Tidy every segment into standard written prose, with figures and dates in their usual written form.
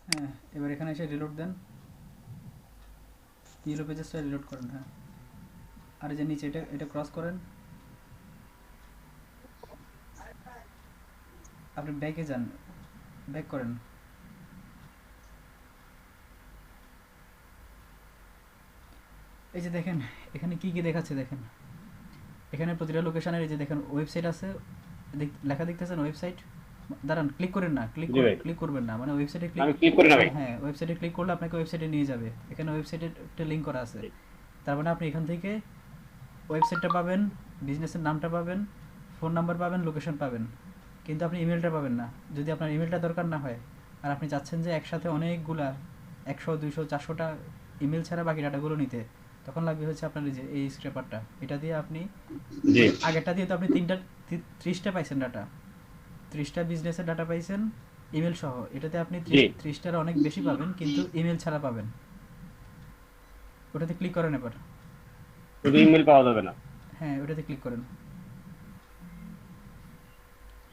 হ্যাঁ, এবার এখানে এসে রিলোড দেন, ইয়েলো পেজেসটা রিলোড করেন। হ্যাঁ, আর এই যে নিচে এটা এটা ক্রস করেন, আপনি ব্যাকে যান, ব্যাক করেন। এই যে দেখেন এখানে কি কি দেখাচ্ছে দেখেন, এখানে প্রতিটা লোকেশনের এই যে দেখেন ওয়েবসাইট আছে, লেখা দেখতেছেন ওয়েবসাইট। দাঁড়ান, ক্লিক করেন না, জি ভাই, ক্লিক করবেন না, মানে ওয়েবসাইটে ক্লিক। আমি ক্লিক করি না ভাই। হ্যাঁ, ওয়েবসাইটে ক্লিক করলে আপনাকে ওয়েবসাইটে নিয়ে যাবে, এখানে ওয়েবসাইটে একটা লিঙ্ক করা আছে। তার মানে আপনি এখান থেকে ওয়েবসাইটটা পাবেন, বিজনেসের নামটা পাবেন, ফোন নাম্বার পাবেন, লোকেশন পাবেন, কিন্তু আপনি ইমেলটা পাবেন না। যদি আপনার ইমেলটা দরকার না হয় আর আপনি চাচ্ছেন যে একসাথে অনেকগুলা 100 200 400টা ইমেল ছাড়া বাকি ডাটাগুলো নিতে, তখন লাগবে হচ্ছে আপনার এই যে এই স্ক্র্যাপারটা। এটা দিয়ে আপনি জি আগেরটা দিয়ে তো আপনি 30টা পাইছেন ডাটা, 30টা বিজনেসের ডাটা পাইছেন ইমেল সহ। এটাতে আপনি জি, 30টার অনেক বেশি পাবেন, কিন্তু ইমেল ছাড়া পাবেন। ওটাতে ক্লিক করেন এবার। শুধু ইমেল পাওয়া যাবে না হ্যাঁ, ওটাতে ক্লিক করেন।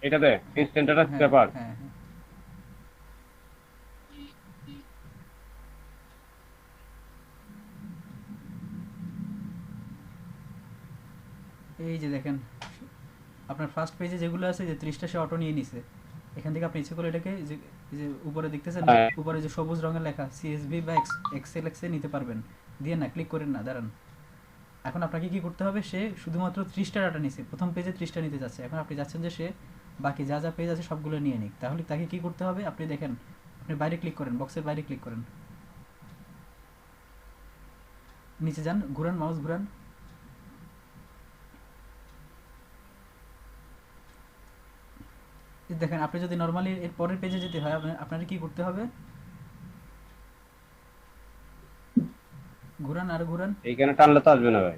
এটাতে, হ্যাঁ ইনস্ট্যান্ট হ্যাঁ পেপার। হ্যাঁ হ্যাঁ, এই যে দেখেন আপনার ফার্স্ট পেজে যেগুলো আছে যে 30টা সে অটো নিয়ে নিছে। এখান থেকে আপনি ইচ্ছে করলে এটাকে যে উপরে দেখতেছেন, হ্যাঁ, উপরে যে সবুজ রঙের লেখা সিএসভি বা এক্সএলএক্সে নিতে পারবেন, দিয়ে না ক্লিক করেন না, দাঁড়ান। এখন আপনাকে কি করতে হবে, সে শুধুমাত্র 30টা ডাটা নিছে, প্রথম পেজে 30টা নিতে যাচ্ছে, এখন আপনি চাচ্ছেন যে সে বাকি যা যা পেজ আছে সবগুলো নিয়ে নিক। তাহলে তাকে কি করতে হবে, আপনি দেখেন, আপনি বাইরে ক্লিক করেন, বক্সের বাইরে ক্লিক করেন, নিচে যান, ঘুরান, মাউস ঘুরান। এই দেখেন আপনি যদি নর্মালি এর পরের পেজে যেতে হয় আপনার কি করতে হবে, ঘুরান আর ঘুরান। এইখানে টানলে তো আসবে না ভাই।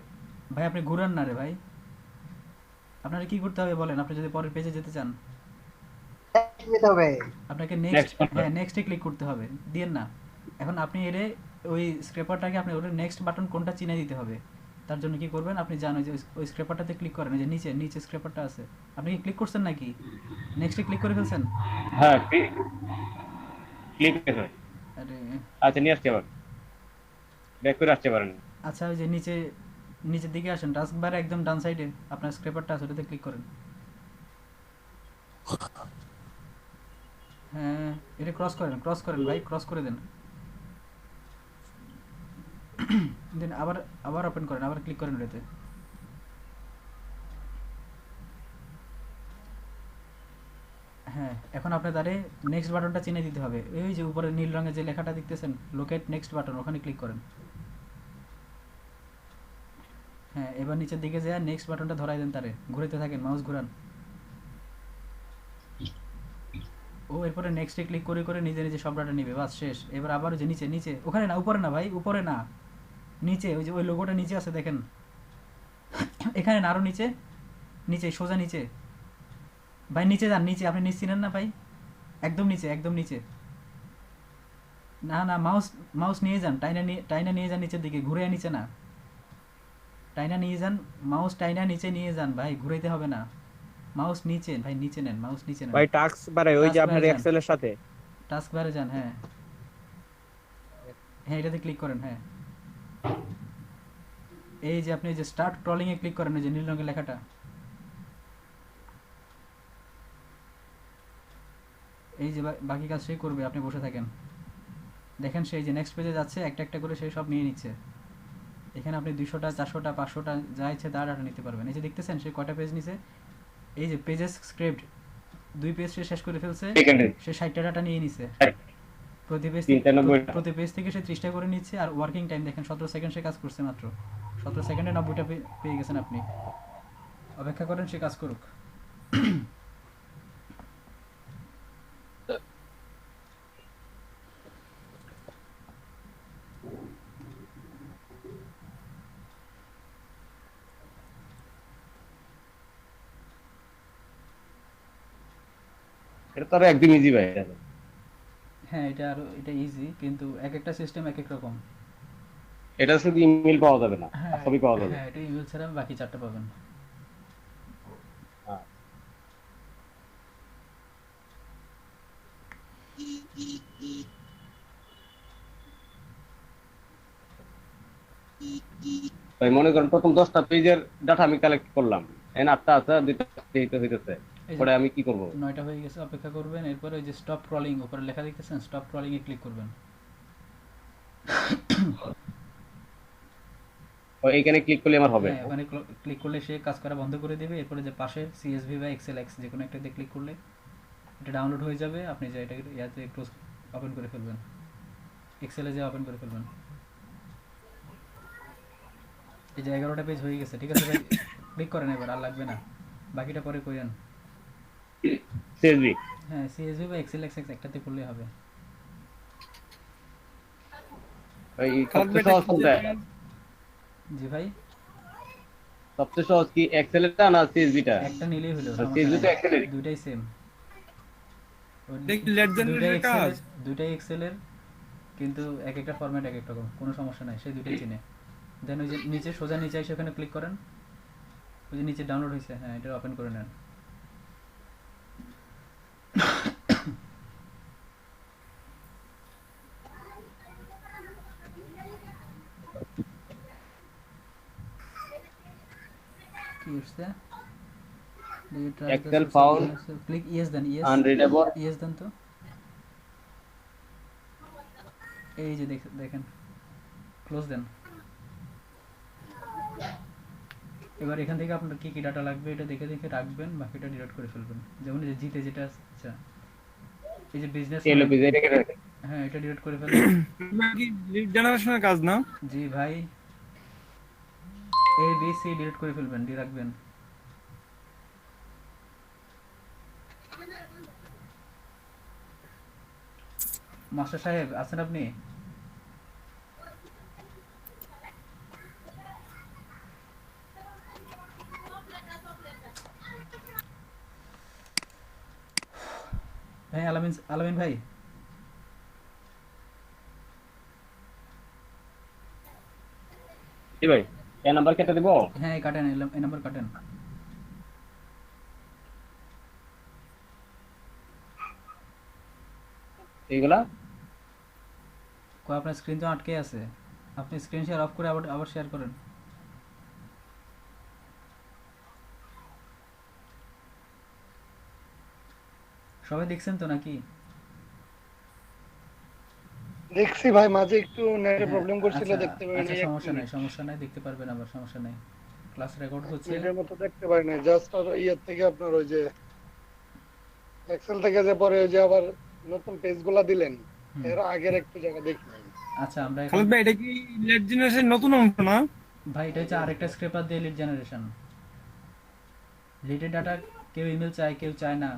ভাই আপনি ঘুরান না রে ভাই, আপনার কি করতে হবে বলেন, আপনি যদি পরের পেজে যেতে চান। নিতে হবে। আপনাকে নেক্সট, নেক্সট করতে হ্যাঁ হবে। নেক্সটে ক্লিক করতে হবে, দিয়েন না। এখন আপনি এর ওই স্ক্রেপারটাকে আপনি ওর নেক্সট বাটন কোনটা চিনে দিতে হবে। তার জন্য কি করবেন, আপনি জানেন যে ওই স্ক্রেপারটাতে ক্লিক করেন, যে নিচে নিচে স্ক্রেপারটা আছে, আপনি কি ক্লিক করছেন নাকি, নেক্সটে ক্লিক করে ফেলছেন। হ্যাঁ, ক্লিক ভাই। আরে আচ্ছা, নিয়ে আসতে পারেন, ব্যাক করে আসতে পারেন। আচ্ছা, ওই যে নিচে নিচের দিকে আসেন, টাস্ক বারে একদম ডান সাইডে আপনার স্ক্রেপারটা আছে, ওটাতে ক্লিক করেন। হ্যাঁ, এটা ক্রস করেন, ক্রস করেন ভাই, ক্রস করে দেন। দেন আবার আবার ওপেন করেন, আবার ক্লিক করেন ওটাতে। হ্যাঁ, এখন আপনার দ্বারে নেক্সট বাটনটা চিনে দিতে হবে, এই যে উপরে নীল রঙের যে লেখাটা দেখতেছেন লোকেট নেক্সট বাটন, ওখানে ক্লিক করেন। হ্যাঁ, এবার নিচের দিকে যায় নেক্সট বাটনটা ধরাই দেন, তারে ঘুরাইতে থাকেন, মাউস ঘুরান। ও এরপরে নেক্সটে ক্লিক করে করে নিজে নিজে সব ডাটা নিবে, বাস শেষ। এবার আবার ওই যে নিচে নিচে, ওখানে না, উপরে না ভাই, উপরে না, নিচে ওই যে ওই লোগোটা নিচে আছে দেখেন, এখানে না, আরো নিচে, নিচে সোজা নিচে। ভাই নিচে যান, নিচে, আপনি নিচ চিনেন না ভাই, একদম নিচে, একদম নিচে। না না, মাউস মাউস নিয়ে যান, টাইনা নিয়ে যান নিচের দিকে, ঘুরে নিচে না, টাইনা নিয়ে যান, মাউস টাইনা নিচে নিয়ে যান ভাই, ঘুরাইতে হবে না। মাউস নিচে ভাই, নিচে নেন, মাউস নিচে নেন। ভাই টাস্ক বারে ওই যে টাস্ক বারে আপনার যান, এক্সেল এর সাথে। টাস্ক বারে যান, হ্যাঁ হ্যাঁ, এটাতে ক্লিক করেন। হ্যাঁ, এই যে আপনি যে স্টার্ট ক্রলিং এ ক্লিক করেন, এই যে নীল রঙের লেখাটা, এই যে বাকি কাজ সে করবে, আপনি বসে থাকেন। দেখেন সেই যে নেক্সট পেজে যাচ্ছে, একটা একটা করে সে সব নিয়ে নিচ্ছে। এখানে আপনি 200টা 400টা 500টা যা ইচ্ছে তার ডাটা নিতে পারবেন। এই যে দেখতেছেন সে কয়টা পেজ নিছে, এই যে পেজেস স্ক্রিপ্ট 2 পেজ সে শেষ করে ফেলছে, সেকেন্ডে সে 60টা ডাটা নিয়ে নিছে। প্রতি পেজ থেকে 93টা। প্রতি পেজ থেকে সে 30টা করে নিচ্ছে, আর ওয়ার্কিং টাইম দেখেন 17 সেকেন্ড সে কাজ করছে মাত্র। 17 সেকেন্ডে 90টা পেয়ে গেছেন আপনি। অপেক্ষা করেন সে কাজ করুক। এটা তো আরো একদম ইজি ভাই। হ্যাঁ, এটা আরো এটা ইজি, কিন্তু এক একটা সিস্টেম এক এক রকম। এটা শুধু ইমেল পাওয়া যাবে না, আর হ্যাঁ সবই পাওয়া যাবে। হ্যাঁ, এটা ইমেল ছাড়া বাকি 4টা পাবেন। হ্যাঁ। ভাই মনে করেন প্রথম 10টা পেজের ডাটা আমি কালেক্ট করলাম, এন 8টা আছে, 2টা হইতেছে, এই যে পরে আমি কি করব? 9টা হয়ে গেছে, অপেক্ষা করবেন। এরপরে ওই যে স্টপ ক্রলিং উপরে লেখা দেখতেছেন, স্টপ ক্রলিং এ ক্লিক করবেন। ও এইখানে ক্লিক করলে আমার হবে? হ্যাঁ, ওখানে ক্লিক করলে সে কাজ করা বন্ধ করে দেবে। এরপরে যে পাশে সিএসভি বা এক্সেল এক্স যে কোনো একটাতে ক্লিক করলে এটা ডাউনলোড হয়ে যাবে। আপনি যে এটা ইয়াতে ক্লোজ ওপেন করে ফেলবেন, এক্সেলে যে ওপেন করে ফেলবেন। এই যে 11টা পেজ হয়ে গেছে, ঠিক আছে ভাই? ক্লিক করেন এবার, আর লাগবে না, বাকিটা পরে করেন। সিএসভি। হ্যাঁ, সিএসভি বা এক্সেল এক্স একটাতে করলেই হবে। এই খালাদ সবচেয়ে ভাই, সহজ কোনটা? জি ভাই, সবচেয়ে সহজ কি এক্সেলটা না সিএসভিটা? একটা নিলেই হলো, সিএসভি তো সমস্যা এক্সেলেরই। নাই, দুইটাই সেম। দেখি লেট জেনারেটের কাজ। দুইটাই এক্সেলের, কিন্তু এক একটা ফরম্যাট এক এক রকম, কোনো সমস্যা নাই, সেই দুইটাই চিনে। দেন ওই যে নিচে সোজা নিচে এসে ওখানে ক্লিক করেন, ওই যে নিচে ডাউনলোড হয়েছে, হ্যাঁ এটা ওপেন করে নেন। কি হচ্ছে? Excel found ক্লিক ইয়েস দেন, ইয়েস unreadable। ইয়েস দেন তো। এই যে দেখেন, ক্লোজ দেন। এবার এখান থেকে আপনার কি কি ডাটা লাগবে এটা দেখে দেখে রাখবেন, বাকিটা ডিলিট করে ফেলবেন। যেমন এই যে জিতে যেটা আছে, আচ্ছা এই যে বিজনেস, এলো পেজ এটা কেটে রাখেন। হ্যাঁ এটা ডিলিট করে ফেলবেন। কি লিড জেনারেশনের কাজ না? জি ভাই, এ বি সি ডিলিট করে ফেলবেন, ডি রাখবেন। মাস্টার সাহেব আছেন আপনি? হ্যাঁ আলামিন, আলামিন ভাই, জি ভাই, এই নাম্বার কেটে দেব? হ্যাঁ এই কাটেন, এই নাম্বার কাটেন। এইগুলা আপনার স্ক্রিন তো আটকে আছে, আপনি স্ক্রিন শেয়ার অফ করে আবার আবার শেয়ার করেন। সবাই দেখছেন তো নাকি? দেখছি ভাই, মাঝে একটু নেটের হ্যাঁ, প্রবলেম করছিল, আচ্ছা দেখতে পারি আচ্ছা, নাই। সমস্যা নাই, সমস্যা নাই, দেখতে পারবেন আবার, সমস্যা নাই। ক্লাস রেকর্ড হচ্ছে। মিনিটের মতো দেখতে পারি নাই, জাস্ট ইয়ের থেকে আপনার ওই যে এক্সেল থেকে যে পরে ওই যে আবার নতুন পেজগুলা দিলেন, হুম। এর আগের একটু জায়গা দেখি নাই। আচ্ছা আমরা এখন, খালাদ ভাই, এটা কি লেট জেনারেশন নতুন অংশ না? ভাই এটা হচ্ছে আরেকটা স্ক্রেপার দিয়ে লিড জেনারেশন। লিডের ডাটা কেউ ইমেল চায়, কেউ চায় না,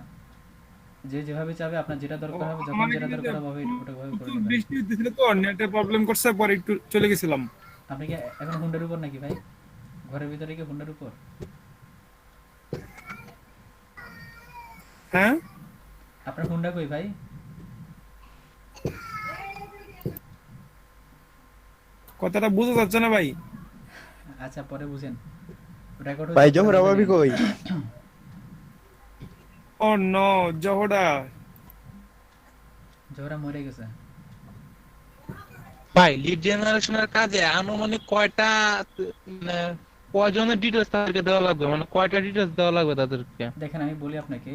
যে যেভাবে চাবে, আপনার যেটা দরকার হবে, যখন যেটা দরকার হবে ওটা ভাবে করে প্রচুর নেবেন। বৃষ্টি হতেছিল তো, নেটের প্রবলেম করছে, পরে একটু চলে গেছিলাম। আপনি কি এখন হুন্ডার উপর নাকি ভাই? ঘরের ভিতরে কি হুন্ডার উপর? হ্যাঁ, আপনার হুন্ডা কই ভাই? কথাটা বোঝা যাচ্ছে না ভাই। আচ্ছা পরে বুঝেন, রেকর্ড ভাই হচ্ছে। জোহরা ভাবি কই? ও নো, জহড়া জোহরা মরে গেছে। ভাই লিড জেনারেশনের কাজে আনুমানিক কয়টা মানে কয়জনের ডিটেলস তাদেরকে দেওয়া লাগবে, মানে কয়টা ডিটেলস দেওয়া লাগবে তাদেরকে? দেখেন আমি বলি আপনাকে,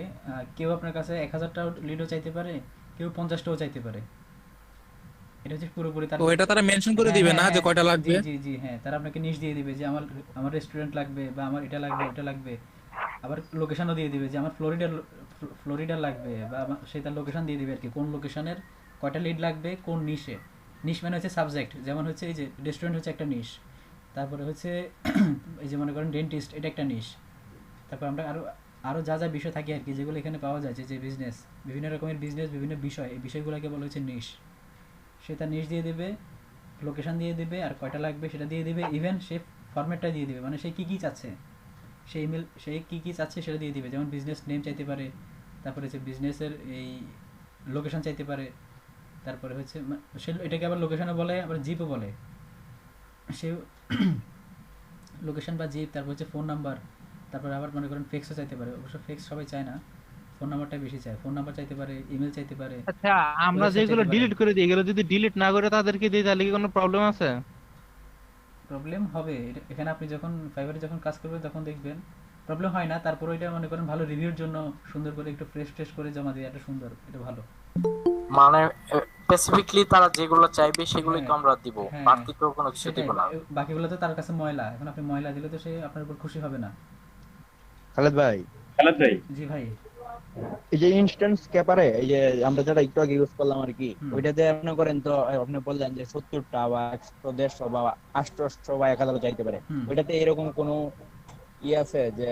কেউ আপনার কাছে 1000টাও লিডও চাইতে পারে, কেউ 50টাও চাইতে পারে। এটা হচ্ছে পুরোপুরি তার। তো এটা তারা মেনশন করে হ্যাঁ, দিবে হ্যাঁ, না যে হ্যাঁ, কয়টা জি লাগবে? জি জি, হ্যাঁ তারা আপনাকে নিশ দিয়ে দিবে যে আমার আমার রেস্টুরেন্ট লাগবে, বা আমার এটা লাগবে ওটা লাগবে। আবার লোকেশনও দিয়ে দিবে যে আমার ফ্লোরিডা লাগবে, বা সে তার লোকেশন দিয়ে দিবে আর কি, কোন লোকেশনের কয়টা লিড লাগবে, কোন নিশে। নিশ মানে হচ্ছে সাবজেক্ট, যেমন হচ্ছে এই যে রেস্টুরেন্ট হচ্ছে একটা নিশ, তারপরে হচ্ছে এই যে মনে করেন ডেন্টিস্ট, এটা একটা নিশ। তারপর আমরা আরও আরও যা যা বিষয় থাকে আর কি, যেগুলো এখানে পাওয়া যায়, যে বিজনেস, বিভিন্ন রকমের বিজনেস, বিভিন্ন বিষয়, এই বিষয়গুলোকে বলা হচ্ছে নিশ। সে তার নিশ দিয়ে দেবে, লোকেশন দিয়ে দেবে, আর কয়টা লাগবে সেটা দিয়ে দেবে, ইভেন সে ফরম্যাটটা দিয়ে দেবে, মানে সে কী কী চাচ্ছে, সেই ইমেল সে কী কী চাচ্ছে সেটা দিয়ে দিবে। যেমন বিজনেস নেম চাইতে পারে, তারপরে হচ্ছে বিজনেসের এই লোকেশন চাইতে পারে, তারপরে হচ্ছে সে এটাকে আবার লোকেশনও বলে, আবার জিপও বলে। সে লোকেশন বা জিপ, তারপর হচ্ছে ফোন নাম্বার, তারপর আবার মনে করেন ফেক্সও চাইতে পারে। অবশ্য ফেক্স সবাই চায় না, ফোন নাম্বারটাই বেশি চায়। ফোন নাম্বার চাইতে পারে, ইমেল চাইতে পারে। আচ্ছা, আমরা website যেগুলো চাইতে পারে। ডিলিট করে দিই, এগুলো যদি ডিলিট না করে তাদেরকে দিই তাহলে কি কোনো প্রবলেম আছে? প্রবলেম হবে এখানে আপনি যখন ফাইবারে যখন কাজ করবেন তখন দেখবেন প্রবলেম হয় না, তারপর ওইটা মনে করেন ভালো রিভিউর জন্য সুন্দর করে একটু ফ্রেশ ট্রেশ করে জমা দিয়ে এটা সুন্দর, এটা ভালো। মানে স্পেসিফিকলি তারা যেগুলো চাইবে সেগুলোই তো হ্যাঁ আমরা দিব, হ্যাঁ হ্যাঁ, বাড়তি তো কোনো কিছু সেটাই। দিব না। বাকিগুলো তো তার কাছে ময়লা, এখন আপনি ময়লা দিলে তো সে আপনার উপর খুশি হবে না। খালেদ ভাই, খালেদ ভাই, জি ভাই। এই যে ইনস্ট্যান্ট স্ক্যাপারে এই যে আমরা যেটা একটু আগে ইউজ করলাম আর কি, হুম। ওইটাতে মনে করেন তো আপনি বললেন যে 70টা বা 100 150 বা 800 বা 1000 চাইতে পারে, হুম। ওইটাতে এরকম কোনো ই আছে যে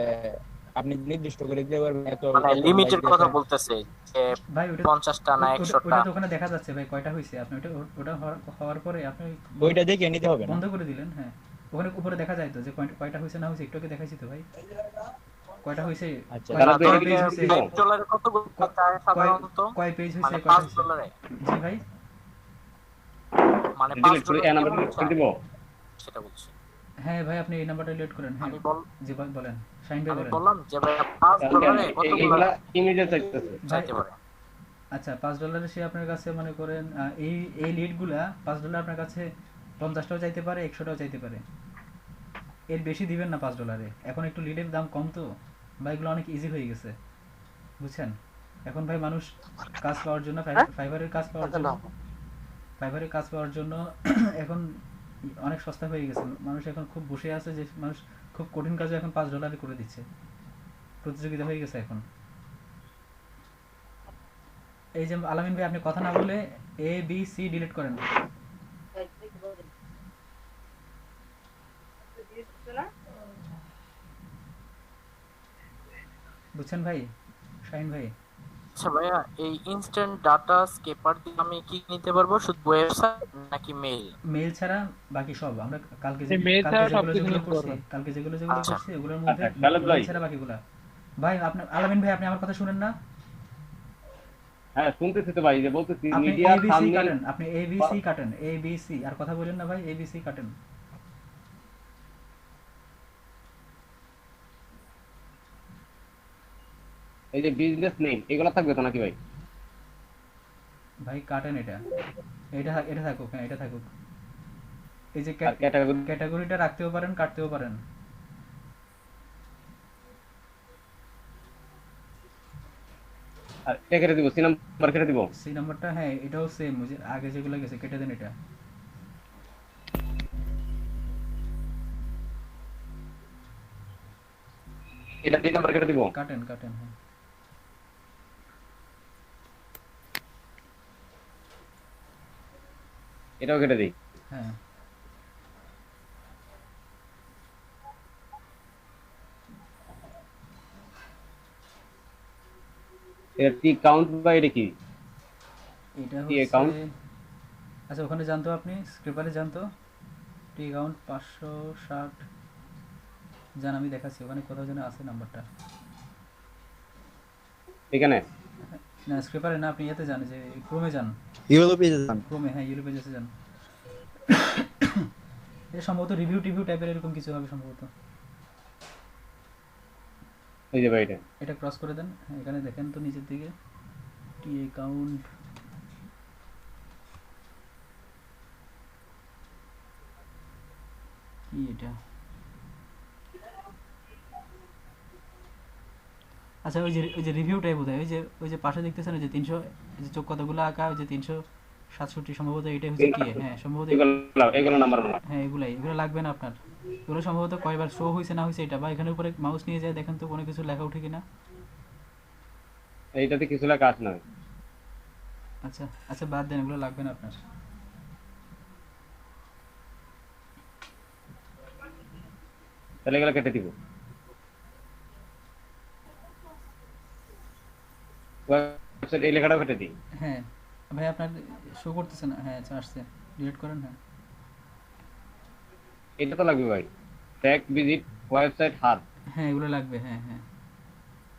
আপনি নির্দিষ্ট করে দিতে পারবেন এত মানে এত লিমিটের লাইক কথা আছে? বলতেছে যে ভাই ওটা 50টা না ওটা 100টা? ওটা তো ওখানে দেখা যাচ্ছে ভাই কয়টা হয়েছে, আপনি ওটা ওটা হওয়ার পরে আপনি ওইটা দেখে নিতে হবে না? বন্ধ করে দিলেন। হ্যাঁ, ওখানে উপরে দেখা যায় তো যে কয়টা হয়েছে না হয়েছে, একটু আগে দেখাইছি তো ভাই কয়টা হয়েছে, আচ্ছা, কয় তাহলে তো কয় এটা পেজ কি হয়েছে, দিব? $5 কতগুলো চায় সাধারণত? কয় পেজ হয়েছে, মানে কয়টা হয়েছে। $5 জি ভাই। মানে ডিলিট করে এই $5 নাম্বার কেমন ডিলিট করে চায় দিব। সেটা বলছি। হ্যাঁ ভাই, আপনি এই নাম্বারটা ডিলিট করেন। হ্যাঁ আমি বল জি ভাই বলেন, শাহিন ভাই আমি বলেন। বললাম যে ভাই কেন $5 কতগুলো এইগুলা ইমেজে চাইতেছে? চাইতে পারে? আচ্ছা, $5 সে আপনার কাছে মনে করেন এই এই লিডগুলা $5 আপনার কাছে 50টাও চাইতে পারে, 100টাও চাইতে পারে, এর বেশি দিবেন না $5। এখন একটু লিডের দাম কম তো ভাই, এগুলো অনেক ইজি হয়ে গেছে, বুঝছেন। এখন ভাই মানুষ কাজ পাওয়ার জন্য ফাইবারের কাজ পাওয়ার জন্য এখন অনেক সস্তা হয়ে গেছে। মানুষ এখন খুব বসে আছে যে মানুষ খুব কঠিন কাজও এখন $5 করে দিচ্ছে, প্রতিযোগিতা হয়ে গেছে এখন। এই যে আলামিন ভাই, আপনি কথা না বলে ABC ডিলিট করেন। বুঝছেন ভাই, শাহিন ভাই। আচ্ছা ভাইয়া, এই ইনস্ট্যান্ট ডাটা স্কেপার দিয়ে আমি কি নিতে পারবো? শুধু ওয়েবসাইট নাকি মেইল? মেইল ছাড়া বাকি সব আমরা কালকে এই mail ছাড়া সবকিছু যেগুলো নিতে করছি, পারবেন। কালকে যেগুলো আচ্ছা। করছি ওগুলোর মধ্যে আচ্ছা, খালেদ ভাই। মেইল ছাড়া বাকিগুলা। ভাই আপনার আলামিন ভাই, আপনি আমার কথা শুনেন না? হ্যাঁ শুনতেছি তো ভাই, যে বলতেছি আপনি মিডিয়া ABC থাম্বনেল। কাটেন, আপনি ABC কাটেন, ABC আর কথা বলেন না ভাই, ABC কাটেন। এই যে বিজনেস নেম এগুলা থাকবে তো নাকি ভাই? ভাই কাটেন এটা, এটা এটা থাকুক, হ্যাঁ এটা থাকুক। এই যে আর ক্যাটাগরি ক্যাটাগরিটা রাখতেও পারেন, কাটতেও পারেন। আর এটা কেটে দিব, সি নাম্বার কেটে দিব। সি নাম্বারটা হ্যাঁ এটাও সেম, ওই যে আগে যেগুলো গেছে কেটে দেন এটা। এটা ডি নাম্বার কেটে দিব। কাটেন কাটেন, হ্যাঁ। এটাও কেটে দিই। হ্যাঁ এটা টি কাউন্ট বা এটা কি? এটা কি হচ্ছে, account? আচ্ছা ওখানে জানতো, আপনি স্ক্রিপারে জানতো টি কাউন্ট 560 জান, আমি দেখাচ্ছি ওখানে কোথাও যেন আছে নাম্বারটা। এখানে না স্ক্রিপারে না, আপনি ইয়েতে যান, যে ক্রোমে যান, ইউলো পেজে যান। ক্রোমে, হ্যাঁ ইউরো পেজেসে যান। এটা সম্ভবত রিভিউ টিভিউ টাইপের এরকম কিছু হবে সম্ভবত। এই যে ভাই এটা। এটা ক্রস করে দেন, হ্যাঁ এখানে দেখেন তো নিচের দিকে টি অ্যাকাউন্ট, কি এটা? আচ্ছা ওই যে রিভিউটাই বোধহয়, ওই যে পাশে দেখতেছেন ওই যে 300, এই যে চোখ কতগুলো আঁকা, ওই যে 367 সম্ভবত, এটাই হচ্ছে কি, হ্যাঁ সম্ভবত এগুলো নাম্বার না। হ্যাঁ এগুলো লাগবে না আপনার, এগুলো সম্ভবত কয়বার শো হয়েছে না হয়েছে এটা, বা এখানে উপরে মাউস নিয়ে যায় দেখেন তো কোনো কিছু লেখা উঠে কিনা। এইটাতে কিছু লেখা আসে না। আচ্ছা আচ্ছা বাদ দেন, এগুলো লাগবে না আপনার। তাহলে এগুলো কেটে দিব। ওয়েবসাইট এই লেখাটাও কেটে দিই। হ্যাঁ ভাই আপনার শো করতেছে না, হ্যাঁ আচ্ছা আসছে, ডিলিট করেন। হ্যাঁ এটা তো লাগবে ভাই, ট্যাগ ভিজিট ওয়েবসাইট হার। হ্যাঁ এগুলো লাগবে, হ্যাঁ হ্যাঁ।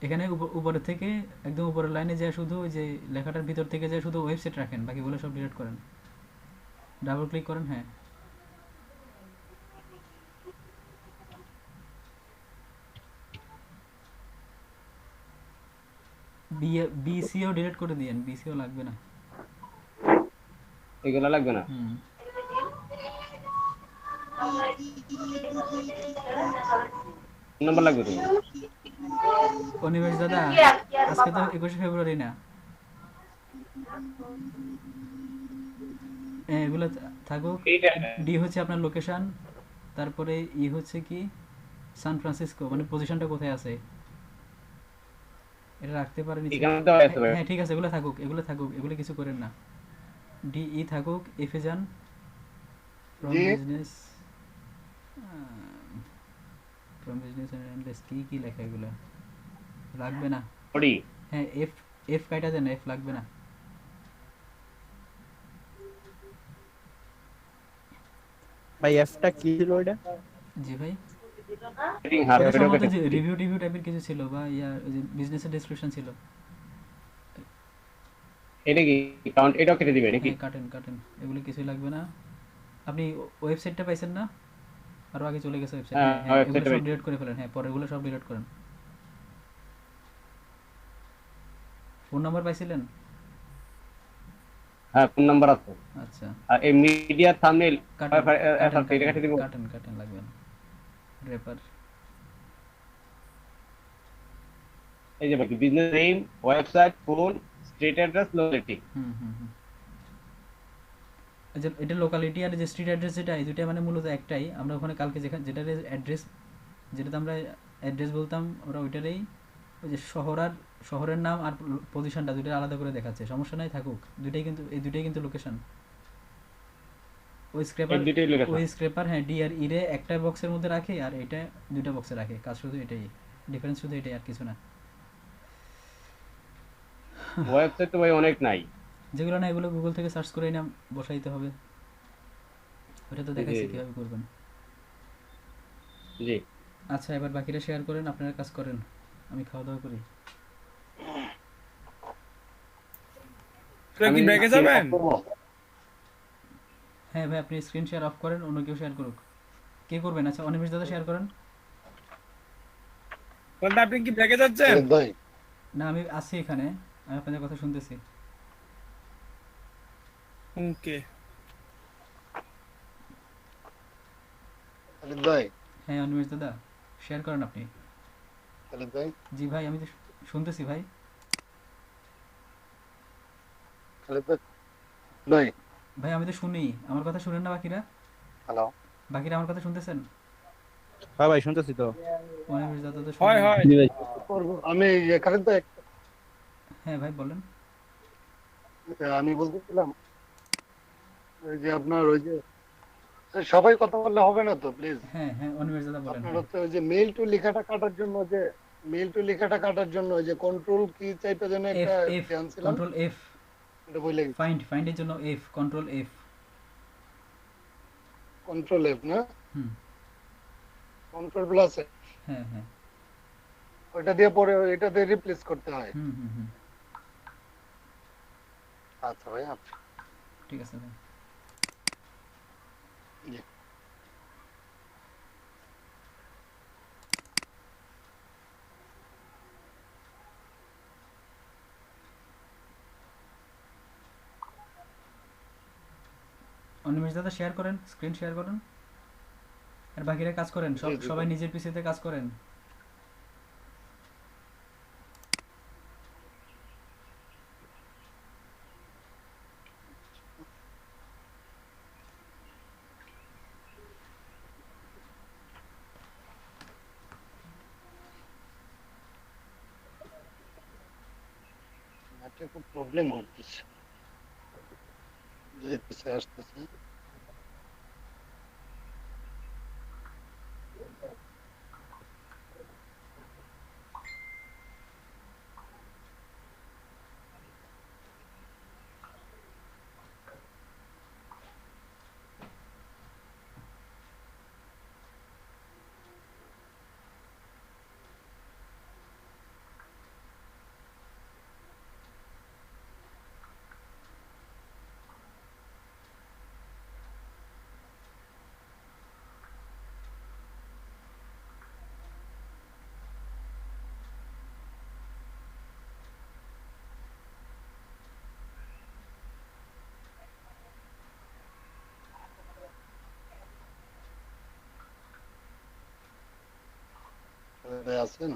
এখানে উপরে থেকে একদম উপরের লাইনে যায় শুধু ওই যে লেখাটার ভিতর থেকে যায় শুধু ওয়েবসাইট রাখেন, বাকিগুলো সব ডিলিট করেন, ডাবল ক্লিক করেন। হ্যাঁ বিসিও ডিলিট করে দিয়েন, বিসিও লাগবে না। এগুলো লাগবে না। হুম নাম্বার লাগবে তোমার? অনিমেষ দাদা, আজকে তো 21শে ফেব্রুয়ারি না? এগুলো থাকুক। এইটা ডি হচ্ছে আপনার লোকেশন, তারপরে ই হচ্ছে কি সান ফ্রান্সিসকো, মানে পজিশনটা কোথায় আছে এটা রাখতে পারে নিচে। এখানে তো আছে ভাই। হ্যাঁ ঠিক আছে, এগুলো থাকুক, এগুলো থাকুক, এগুলো কিছু করেন না। ডি ই থাকুক, এফে যান, from G business, from business and কি কি লেখা এগুলো লাগবে না। পড়ি হ্যাঁ এফ, এফ কাটা দেন, এফ লাগবে না। ভাই এফটা কি ছিল ওইটা? জি ভাই, রেটিং হার ওটা ওটা সম্ভবত কেটে যে দিই। রিভিউ টিভিউ টাইপের কিছু ছিল, বা ইয়া ওই যে বিজনেসের ডেসক্রিপশন ছিল। এটা কি কাউন্ট, এটাও কেটে দিবে নাকি? হ্যাঁ কাটেন কাটেন, এগুলো কিছুই লাগবে না। আপনি ওয়েবসাইটটা পাইছেন না? আরো আগে চলে গেছে ওয়েবসাইট। হ্যাঁ হ্যাঁ হ্যাঁ, এগুলো ওয়েবসাইটে সব ডিলিট করে ফেলেন। হ্যাঁ পরেরগুলো সব ডিলিট করেন। ফোন নাম্বার পাইছিলেন? হ্যাঁ ফোন নাম্বার আছে। আচ্ছা, আর এই মিডিয়া থাম্বনেল কাটেন কাটেন এটা কেটে দিব। কাটেন কাটেন, লাগবে না। রেপার, এই যে বাকি business name, website, phone, street address, locality. হুম হুম হুম। আচ্ছা, এটা লোকালিটি আর যে স্ট্রিট অ্যাড্রেস, যেটা এই দুইটা মানে মূলত একটাই। আমরা ওখানে কালকে যেখানে যেটার অ্যাড্রেস, যেটাতে আমরা অ্যাড্রেস বলতাম, আমরা ওইটারই ওই যে শহর আর শহরের নাম আর পজিশনটা দুইটা আলাদা করে দেখাচ্ছে। সমস্যা নাই, থাকুক দুইটাই, কিন্তু এই দুইটাই কিন্তু লোকেশন। ওই স্ক্র্যাপার, এই দুইটাই লোকেশন। ওই স্ক্র্যাপার হ্যাঁ ডি আর ইরে একটা বক্সের মধ্যে রাখে, আর এটা দুইটা বক্সে রাখে। কাজ শুধু এটাই, ডিফারেন্স শুধু এটাই, আর কিছু না। ওয়েবসাইট তো ভাই অনেক নাই। যেগুলো না এগুলো গুগল থেকে সার্চ করে না বসাইতে হবে। ওটা তো দেখাইছি জি, জি। কিভাবে করবেন। জি আচ্ছা, এবার বাকিটা শেয়ার করেন, আপনারা কাজ করেন, আমি খাওয়া দাওয়া করি। তোরা কি ব্যাগে যাবেন? হ্যাঁ ভাই, আপনি স্ক্রিন শেয়ার অফ করেন, অন্য কেউ শেয়ার করুক। কে করবেন? আচ্ছা অনিমেষ দাদা শেয়ার করেন। বলতে আপনি কি ব্যাগে যাচ্ছেন? খালেদ ভাই, না আমি আছি এখানে, আমি আপনাদের কথা শুনতেছি। ওকে। খালেদ ভাই, হ্যাঁ অনিমেষ দাদা শেয়ার করেন আপনি। খালেদ ভাই, জি ভাই, আমি তো শুনতেছি ভাই। খালেদ ভাই, ভাই, ভাই আমি তো শুনি, আমার কথা শুনেন না বাকিরা? হ্যালো। বাকিরা আমার কথা শুনতেছেন? হ্যাঁ ভাই শুনতেছি তো। অনিমেষ দাদা তো হয় শুনেন। হয়। করবো আমি খালেদ ভাই, হ্যাঁ ভাই বলেন। আমি বলতেছিলাম ওই যে আপনার ওই যে সবাই কথা বললে হবে না তো প্লিজ। হ্যাঁ হ্যাঁ অনিমেষ দাদা বলেন। আপনার হ্যাঁ হচ্ছে ওই যে মেইল টু লেখাটা কাটার জন্য যে মেইল টু লেখাটা কাটার জন্য ওই যে কন্ট্রোল কি চাইতে যেন এফ, একটা এফ, জানছিলাম, কন্ট্রোল এফ। এটা বলে ফাইন্ডের জন্য F, control F. Control F না, হুম, কন্ট্রোল প্লাস, হ্যাঁ হ্যাঁ, ওইটা দিয়ে পরে এটা দিয়ে রিপ্লেস করতে হয়। হুম হুম হুম। আচ্ছা ভাই, আচ্ছা। ঠিক আছে ভাই। জি। অনিমেষ দাদা শেয়ার করেন, স্ক্রিন শেয়ার করেন, আর বাকিরা কাজ করেন, জি, জি, সবাই নিজের পিসিতে কাজ করেন। নেটে খুব প্রবলেম হচ্ছে, যেতেছে আসতেছে। আছেন?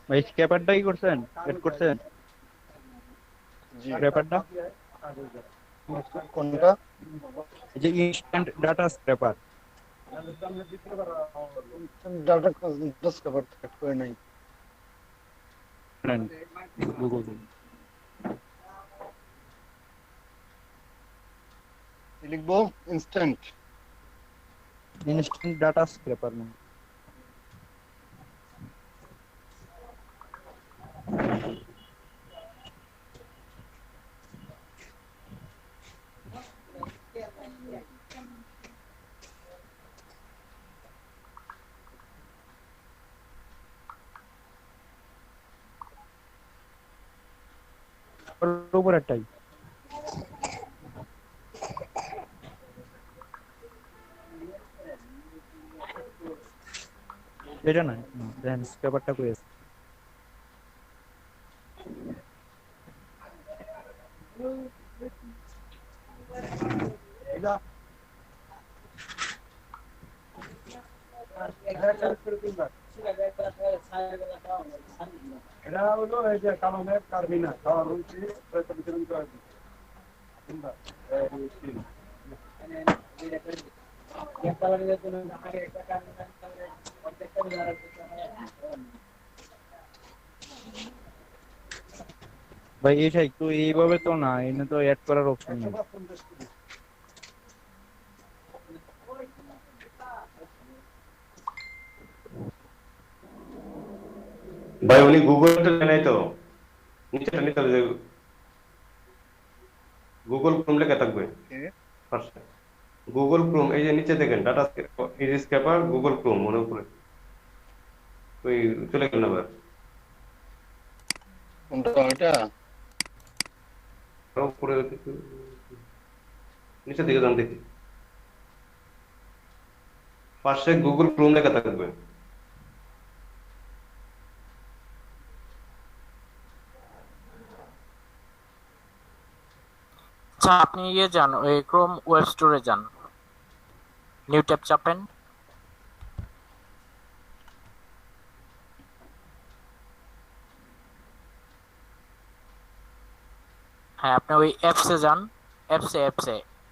ভাই স্ক্র্যাপারটা কি করছেন, এড করছেন জি। স্ক্র্যাপারটা? কোনটা? এই যে instant data scraper. Data discover করে নাই। গুগল কি লিখবো? Instant data scraper. উপর একটাই এটা না, দেন স্ক্র্যাপারটা করে এটা হলো এই যে কালামের কারবিনা খাওয়া রুচি বিতরণ করা ভাই এটা একটু এইভাবে তো না, এনে তো অ্যাড করার অপশন নেই। ভাই উনি গুগলটা নাই তো, নিচে নিতে হবে, গুগল ক্রোম লেখা থাকবে ফার্স্টে। গুগল ক্রোম, এই যে নিচে দেখেন ডাটা স্ক্র্যাপার গুগল ক্রোম মনে উপরে ওই চলে গেল আবার। কোনটা ওটা? আরো উপরে নিচে দিকে যান দেখি, ফার্স্টে গুগল ক্রোম লেখা থাকবে। আচ্ছা আপনি ইয়ে যান, ওই ক্রোম ওয়েব স্টোরে যান, নিউ ট্যাব চাপেন। হ্যাঁ আপনি ওই অ্যাপসে যান,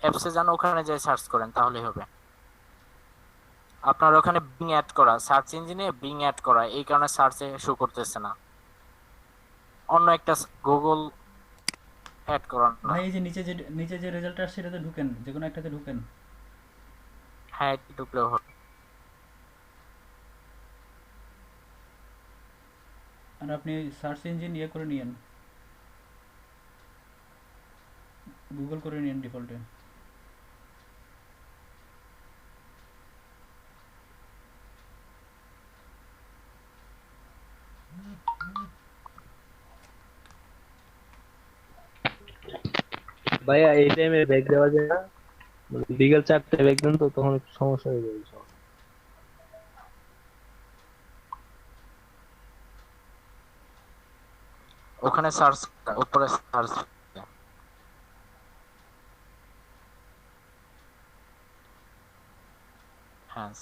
অ্যাপসে যান, ওখানে যে সার্চ করেন তাহলেই হবে। আপনার ওখানে বিং অ্যাড করা, সার্চ ইঞ্জিনে বিং অ্যাড করা, এই কারণে সার্চে শো করতেছে না। অন্য একটা গুগল অ্যাড করান না। ভাই এই যে নিচে যে রেজাল্ট আসছে সেটাতে ঢুকেন, যে কোনো একটাতে ঢুকেন। হ্যাঁ একটু ঢুকলেও হবে। আর আপনি সার্চ ইঞ্জিন ইয়ে করে নিয়েন, গুগল করে নিয়েন ডিফল্টে। ভাইয়া এই টাইমে ব্যাগ দেওয়া যায় না? মানে বিকেল 4টায় ব্যাগ দেন তো তখন একটু সমস্যা হয়ে যাবে। ওখানে সার্চ, উপরে search.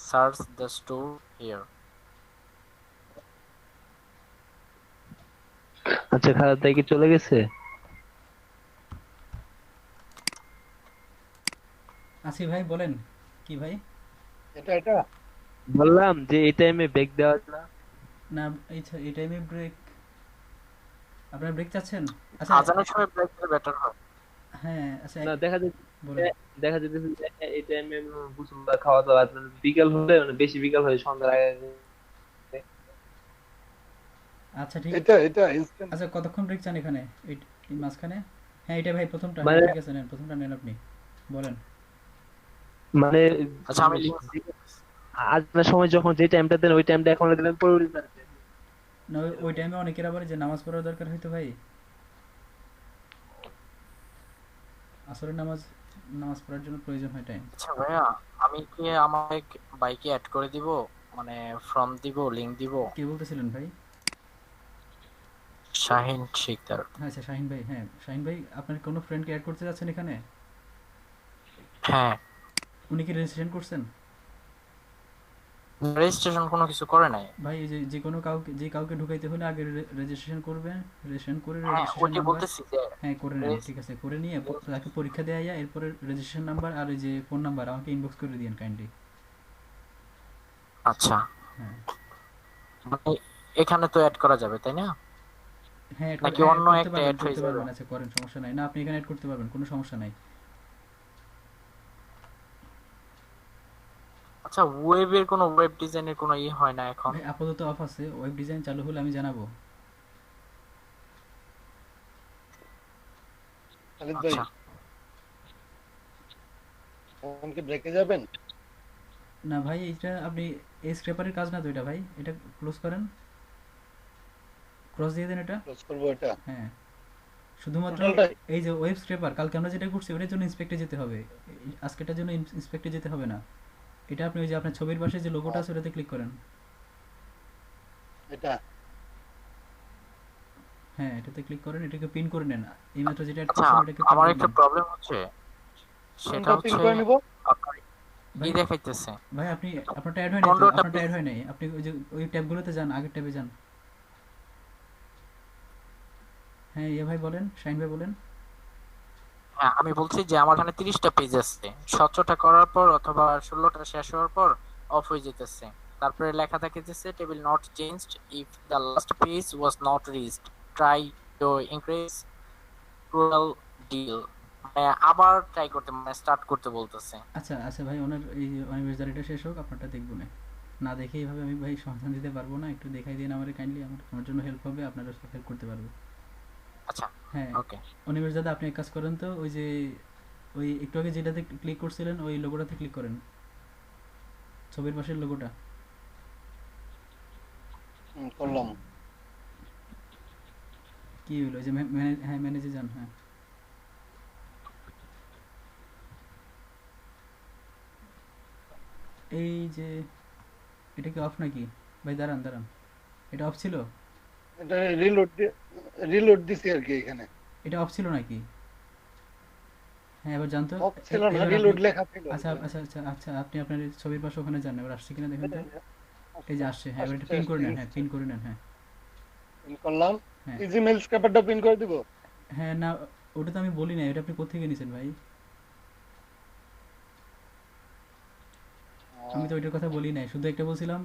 Search the store here. আচ্ছা, খারাপ তাই কি চলে গেছে? আসি ভাই বলেন কি ভাই? এটা বললাম যে এই টাইমে ব্রেক দেওয়া যায় না। না এই টাইমে ব্রেক, আপনারা ব্রেক চাচ্ছেন? আচ্ছা আজানের সময় ব্রেক দিলে বেটার হয়। হ্যাঁ আচ্ছা না, দেখা যাচ্ছে বলেন। দেখা যেতেছে যে এই টাইমে গোসল বা খাওয়া দাওয়া মানে বিকাল হলে, মানে বেশি বিকাল হয়ে সন্ধ্যার আগে আগে। আচ্ছা ঠিক, এটা ইনস্ট্যান্ট। আচ্ছা কতক্ষণ ব্রেক চান এখানে এই এই মাঝখানে? হ্যাঁ এটা ভাই প্রথমটা, হ্যাঁ মানে ঠিক আছে নেন প্রথমটা নেন আপনি বলেন। মানে আচ্ছা আমি লিংক আজানের সময় যখন যে টাইমটা দেন ওই টাইমটা এখন দিলেন পরে উঠে না ওই টাইমে অনেকের আবার যে নামাজ পড়ার দরকার হয়তো ভাই, আসরের নামাজ নামাজ পড়ার জন্য প্রয়োজন হয় টাইম। আচ্ছা ভাইয়া, আমি কি আমার বাইকে অ্যাড করে দিব, মানে ফর্ম দিব, লিংক দিব? কে বলতেছিলেন ভাই? শাহিন শিকদার। হ্যাঁ আচ্ছা শাহিন ভাই, হ্যাঁ শাহিন ভাই আপনার কোনো ফ্রেন্ডকে অ্যাড করতে যাচ্ছেন এখানে? হ্যাঁ, উনি কি রেজিস্ট্রেশন করছেন? রেজিস্ট্রেশন কোনো কিছু করে নাই। ভাই এই যে যে কোনো কাউকে ঢুকাইতে হলে আগে রেজিস্ট্রেশন করবেন, রেজিস্ট্রেশন করে হ্যাঁ রেজিস্ট্রেশন ওইটি নাম্বার, বলতেছি যে হ্যাঁ করে নেন ঠিক আছে, করে নিয়ে তাকে পরীক্ষা দেওয়া যায়, এরপরে রেজিস্ট্রেশন নাম্বার আর ওই যে ফোন নাম্বার আমাকে ইনবক্স করে দিন কাইন্ডলি। আচ্ছা, হ্যাঁ মানে এখানে তো অ্যাড করা যাবে তাই না? হ্যাঁ নাকি অন্য করতে একটা পারবেন অ্যাড হয়ে করতে যাবে? পারবেন, আচ্ছা করেন সমস্যা নাই, না আপনি এখানে অ্যাড করতে পারবেন কোনো সমস্যা নাই। আচ্ছা, ওয়েবের কোনো ওয়েব ডিজাইনের কোনো হয় না এখন? ভাই আপাতত অফ আছে, ওয়েব ডিজাইন চালু হলে আমি জানাবো। খালিদ ভাই আচ্ছা এখন কি ব্রেকে যাবেন? না ভাই এটা আপনি এই স্ক্র্যাপারের কাজ না তো এটা ভাই, এটা ক্লোজ করেন, ক্রস দিয়ে দেন এটা। ক্লোজ করবো এটা হ্যাঁ শুধুমাত্র টোটালটাই? এই যে ওয়েব স্ক্র্যাপার কালকে আমরা যেটা করছি ওটার জন্য ইন্সপেক্টে যেতে হবে, আজকেটার জন্য ইন্সপেক্টে যেতে হবে না। এটা আপনি ওই যে আপনার ছবির পাশে যে লোগোটা আছে ওটাতে ক্লিক করেন। এটা হ্যাঁ এটাতে ক্লিক করেন, এটাকে পিন করে নেন, এইমাত্র যেটা অ্যাড আচ্ছা, করছেন ওটাকে পিন আমার করে একটা নেন। প্রবলেম হচ্ছে, সেটা কোনটা পিন হচ্ছে করে নিব? আপনার ভাই কি দেখাইতেছে? ভাই আপনি আপনারটা অ্যাড হয় নাই তো, পনেরোটা আপনারটা অ্যাড হয় নাই, আপনি ওই যে ওই ট্যাবগুলোতে যান, আগের ট্যাবে যান। হ্যাঁ ইয়ে ভাই বলেন, শাহিন ভাই বলেন। হ্যাঁ আমি বলছি যে আমার এখানে 30টা পেজ আছে, 17টা করার পর অথবা 16টা শেষ হওয়ার পর অফ হয়ে যেতেছে। তারপরে লেখা থাকতেছে table not changed if the last page was not reached, try to increase rural deal. মানে আবার ট্রাই করতে, মানে স্টার্ট করতে বলতেছে। আচ্ছা আচ্ছা ভাই ওনার এই অ্যানিভার্সারিটা শেষ হোক, আপনারটা দেখবো না, না দেখে এইভাবে আমি ভাই সমাধান দিতে পারবো না, একটু দেখাই দিন আমারে কাইন্ডলি, আমার জন্য হেল্প হবে, আপনারা হেল্প করতে পারবো। আচ্ছা হ্যাঁ ওকে। অনিমেষ দাদা আপনি এক কাজ করেন তো, ওই যে ওই একটু আগে যেটাতে ক্লিক করছিলেন ওই লোগোটাতে ক্লিক করেন, ছবির পাশের লোগোটা। করলাম। কি হলো ওই যে হ্যাঁ ম্যানেজে যান, হ্যাঁ এই যে এটা কি অফ নাকি ভাই? দাঁড়ান দাঁড়ান, এটা অফ ছিল? এটা রিলোড দিছি আর কি এখানে। এটা অফ ছিল নাকি? হ্যাঁ এবার জানতো অফ ছিল না, রিলোড লেখা ছিল। আচ্ছা আচ্ছা আচ্ছা আচ্ছা আপনি আপনার ছবির পাশে ওখানে যান, এবার আসছে কিনা দেখেন তো। এই যে আসছে, হ্যাঁ এবার এটা পিন করে নেন, হ্যাঁ পিন করে নেন, হ্যাঁ পিন করলাম। হ্যাঁ ইজি মেল স্ক্র্যাপারটা পিন করে দিব? হ্যাঁ না ওটা তো আমি বলি না, এটা আপনি কোথেকে নিয়েছেন ভাই? আমি তো ওইটার কথা বলি নাই, শুধু একটা বলছিলাম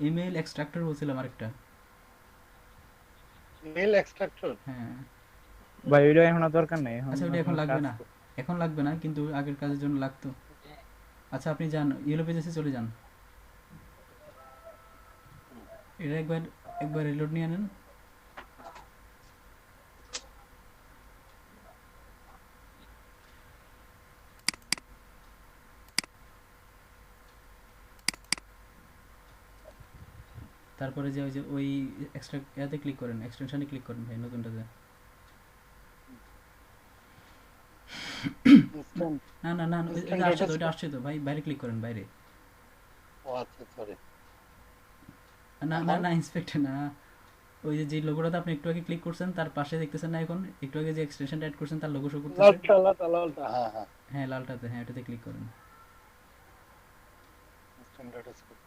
ইমেল এক্সট্রাক্টর বলছিলাম আরেকটা। Mail extractor? হ্যাঁ ভাই ওইটা এখন আর দরকার নাই, আচ্ছা ওটা এখন লাগবে না, এখন লাগবে না কিন্তু আগের কাজের জন্য লাগতো। আচ্ছা আপনি যান ইয়েলো পেজেসে চলে যান, এটা একবার একবার রিলোড নিয়ে আনেন। তারপরে যে ওই যে ওই এক্সট্রা ইয়াতে ক্লিক করেন, এক্সটেনশনে ক্লিক করেন ভাই নতুনটাতে। ইনস্ট্যান্ট না না না ওই ইনস্ট্যান্ট যে আসছে তো, ডেটা। ওইটা আসছে তো ভাই, বাইরে ক্লিক করেন বাইরে। ও আচ্ছা সরি। না না না ইন্সপেক্টর না, ওই যে যে লোগোটাতে আপনি একটু আগে ক্লিক করছেন তার পাশে দেখতেছেন না এখন, একটু আগে যে এক্সটেনশনটা অ্যাড করছেন তার লোগো শো করতেছে। লালটা হ্যাঁ হ্যাঁ। হ্যাঁ লালটাতে, হ্যাঁ ওটাতে ক্লিক করেন। Open data scope.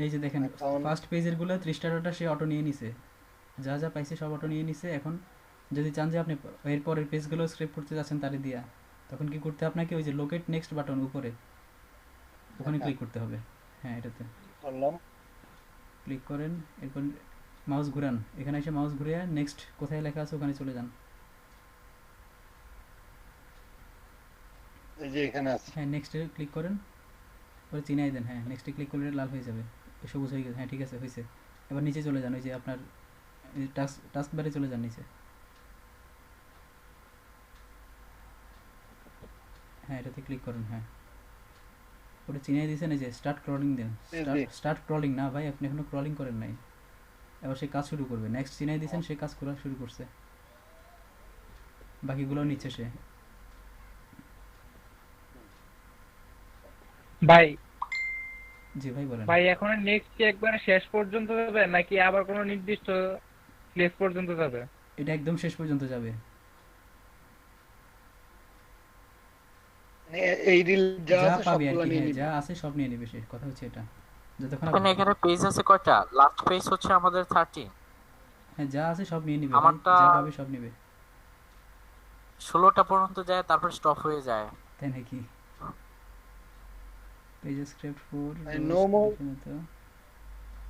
এই যে দেখেন এখন ফার্স্ট পেজের গুলো 30টা ডাটা সে অটো নিয়ে নিছে, যা যা পাইছে সব অটো নিয়ে নিছে। এখন যদি চান যে আপনি এর পরের পেজগুলো স্ক্রেপ করতে যাচ্ছেন তারে দিয়া, তখন কি করতে হবে আপনাকে ওই যে লোকেট নেক্সট বাটন উপরে, ওখানে আচ্ছা ক্লিক করতে হবে। হ্যাঁ এটাতে করলাম। ক্লিক করেন, এরপর মাউস ঘুরান, এখানে এসে মাউস ঘুরিয়ে নেক্সট কোথায় লেখা আছে ওখানে চলে যান। এই যে এখানে আছে। হ্যাঁ নেক্সটে ক্লিক করেন, পরে চিনাই দেন। হ্যাঁ নেক্সটে ক্লিক করলে লাল হয়ে যাবে, সবুজ হয়ে গেছে। হ্যাঁ ঠিক আছে হয়েছে। এবার নিচে চলে যান, ওই যে আপনার টাস্ক বারে চলে যান নিচে। হ্যাঁ এটাতে ক্লিক করেন। হ্যাঁ ওটা চিনাই দিয়েছেন, এই যে স্টার্ট ক্রলিং দেন। স্টার্ট ক্রলিং না ভাই, আপনি এখনো ক্রলিং করেন নাই। এবার সে কাজ শুরু করবে, নেক্সট চিনাই দিয়েছেন, সে কাজ করা শুরু করছে, বাকিগুলো নিচ্ছে সে। ভাই জি ভাই বলেন। ভাই এখন নেক্সট কি একবারে শেষ পর্যন্ত যাবে নাকি আবার কোনো নির্দিষ্ট প্লেস পর্যন্ত যাবে? এটা একদম শেষ পর্যন্ত যাবে। মানে এই রিল যা যা আছে পাবে আর সবগুলো কি, নিয়ে হ্যাঁ নিবে। যা আছে সব নিয়ে নিবে সে, কথা হচ্ছে এটা। যতক্ষণ এখানে এখানে পেজ আছে কয়টা? লাস্ট পেজ হচ্ছে আমাদের 30। হ্যাঁ যা আছে সব নিয়ে নিবে ভাই, আমারটা যা পাবে সব নিবে। 16টা পর্যন্ত যায়, তারপর স্টপ হয়ে যায়। তাই নাকি? পেজ স্ক্রিপ্ট 4 নো মোর,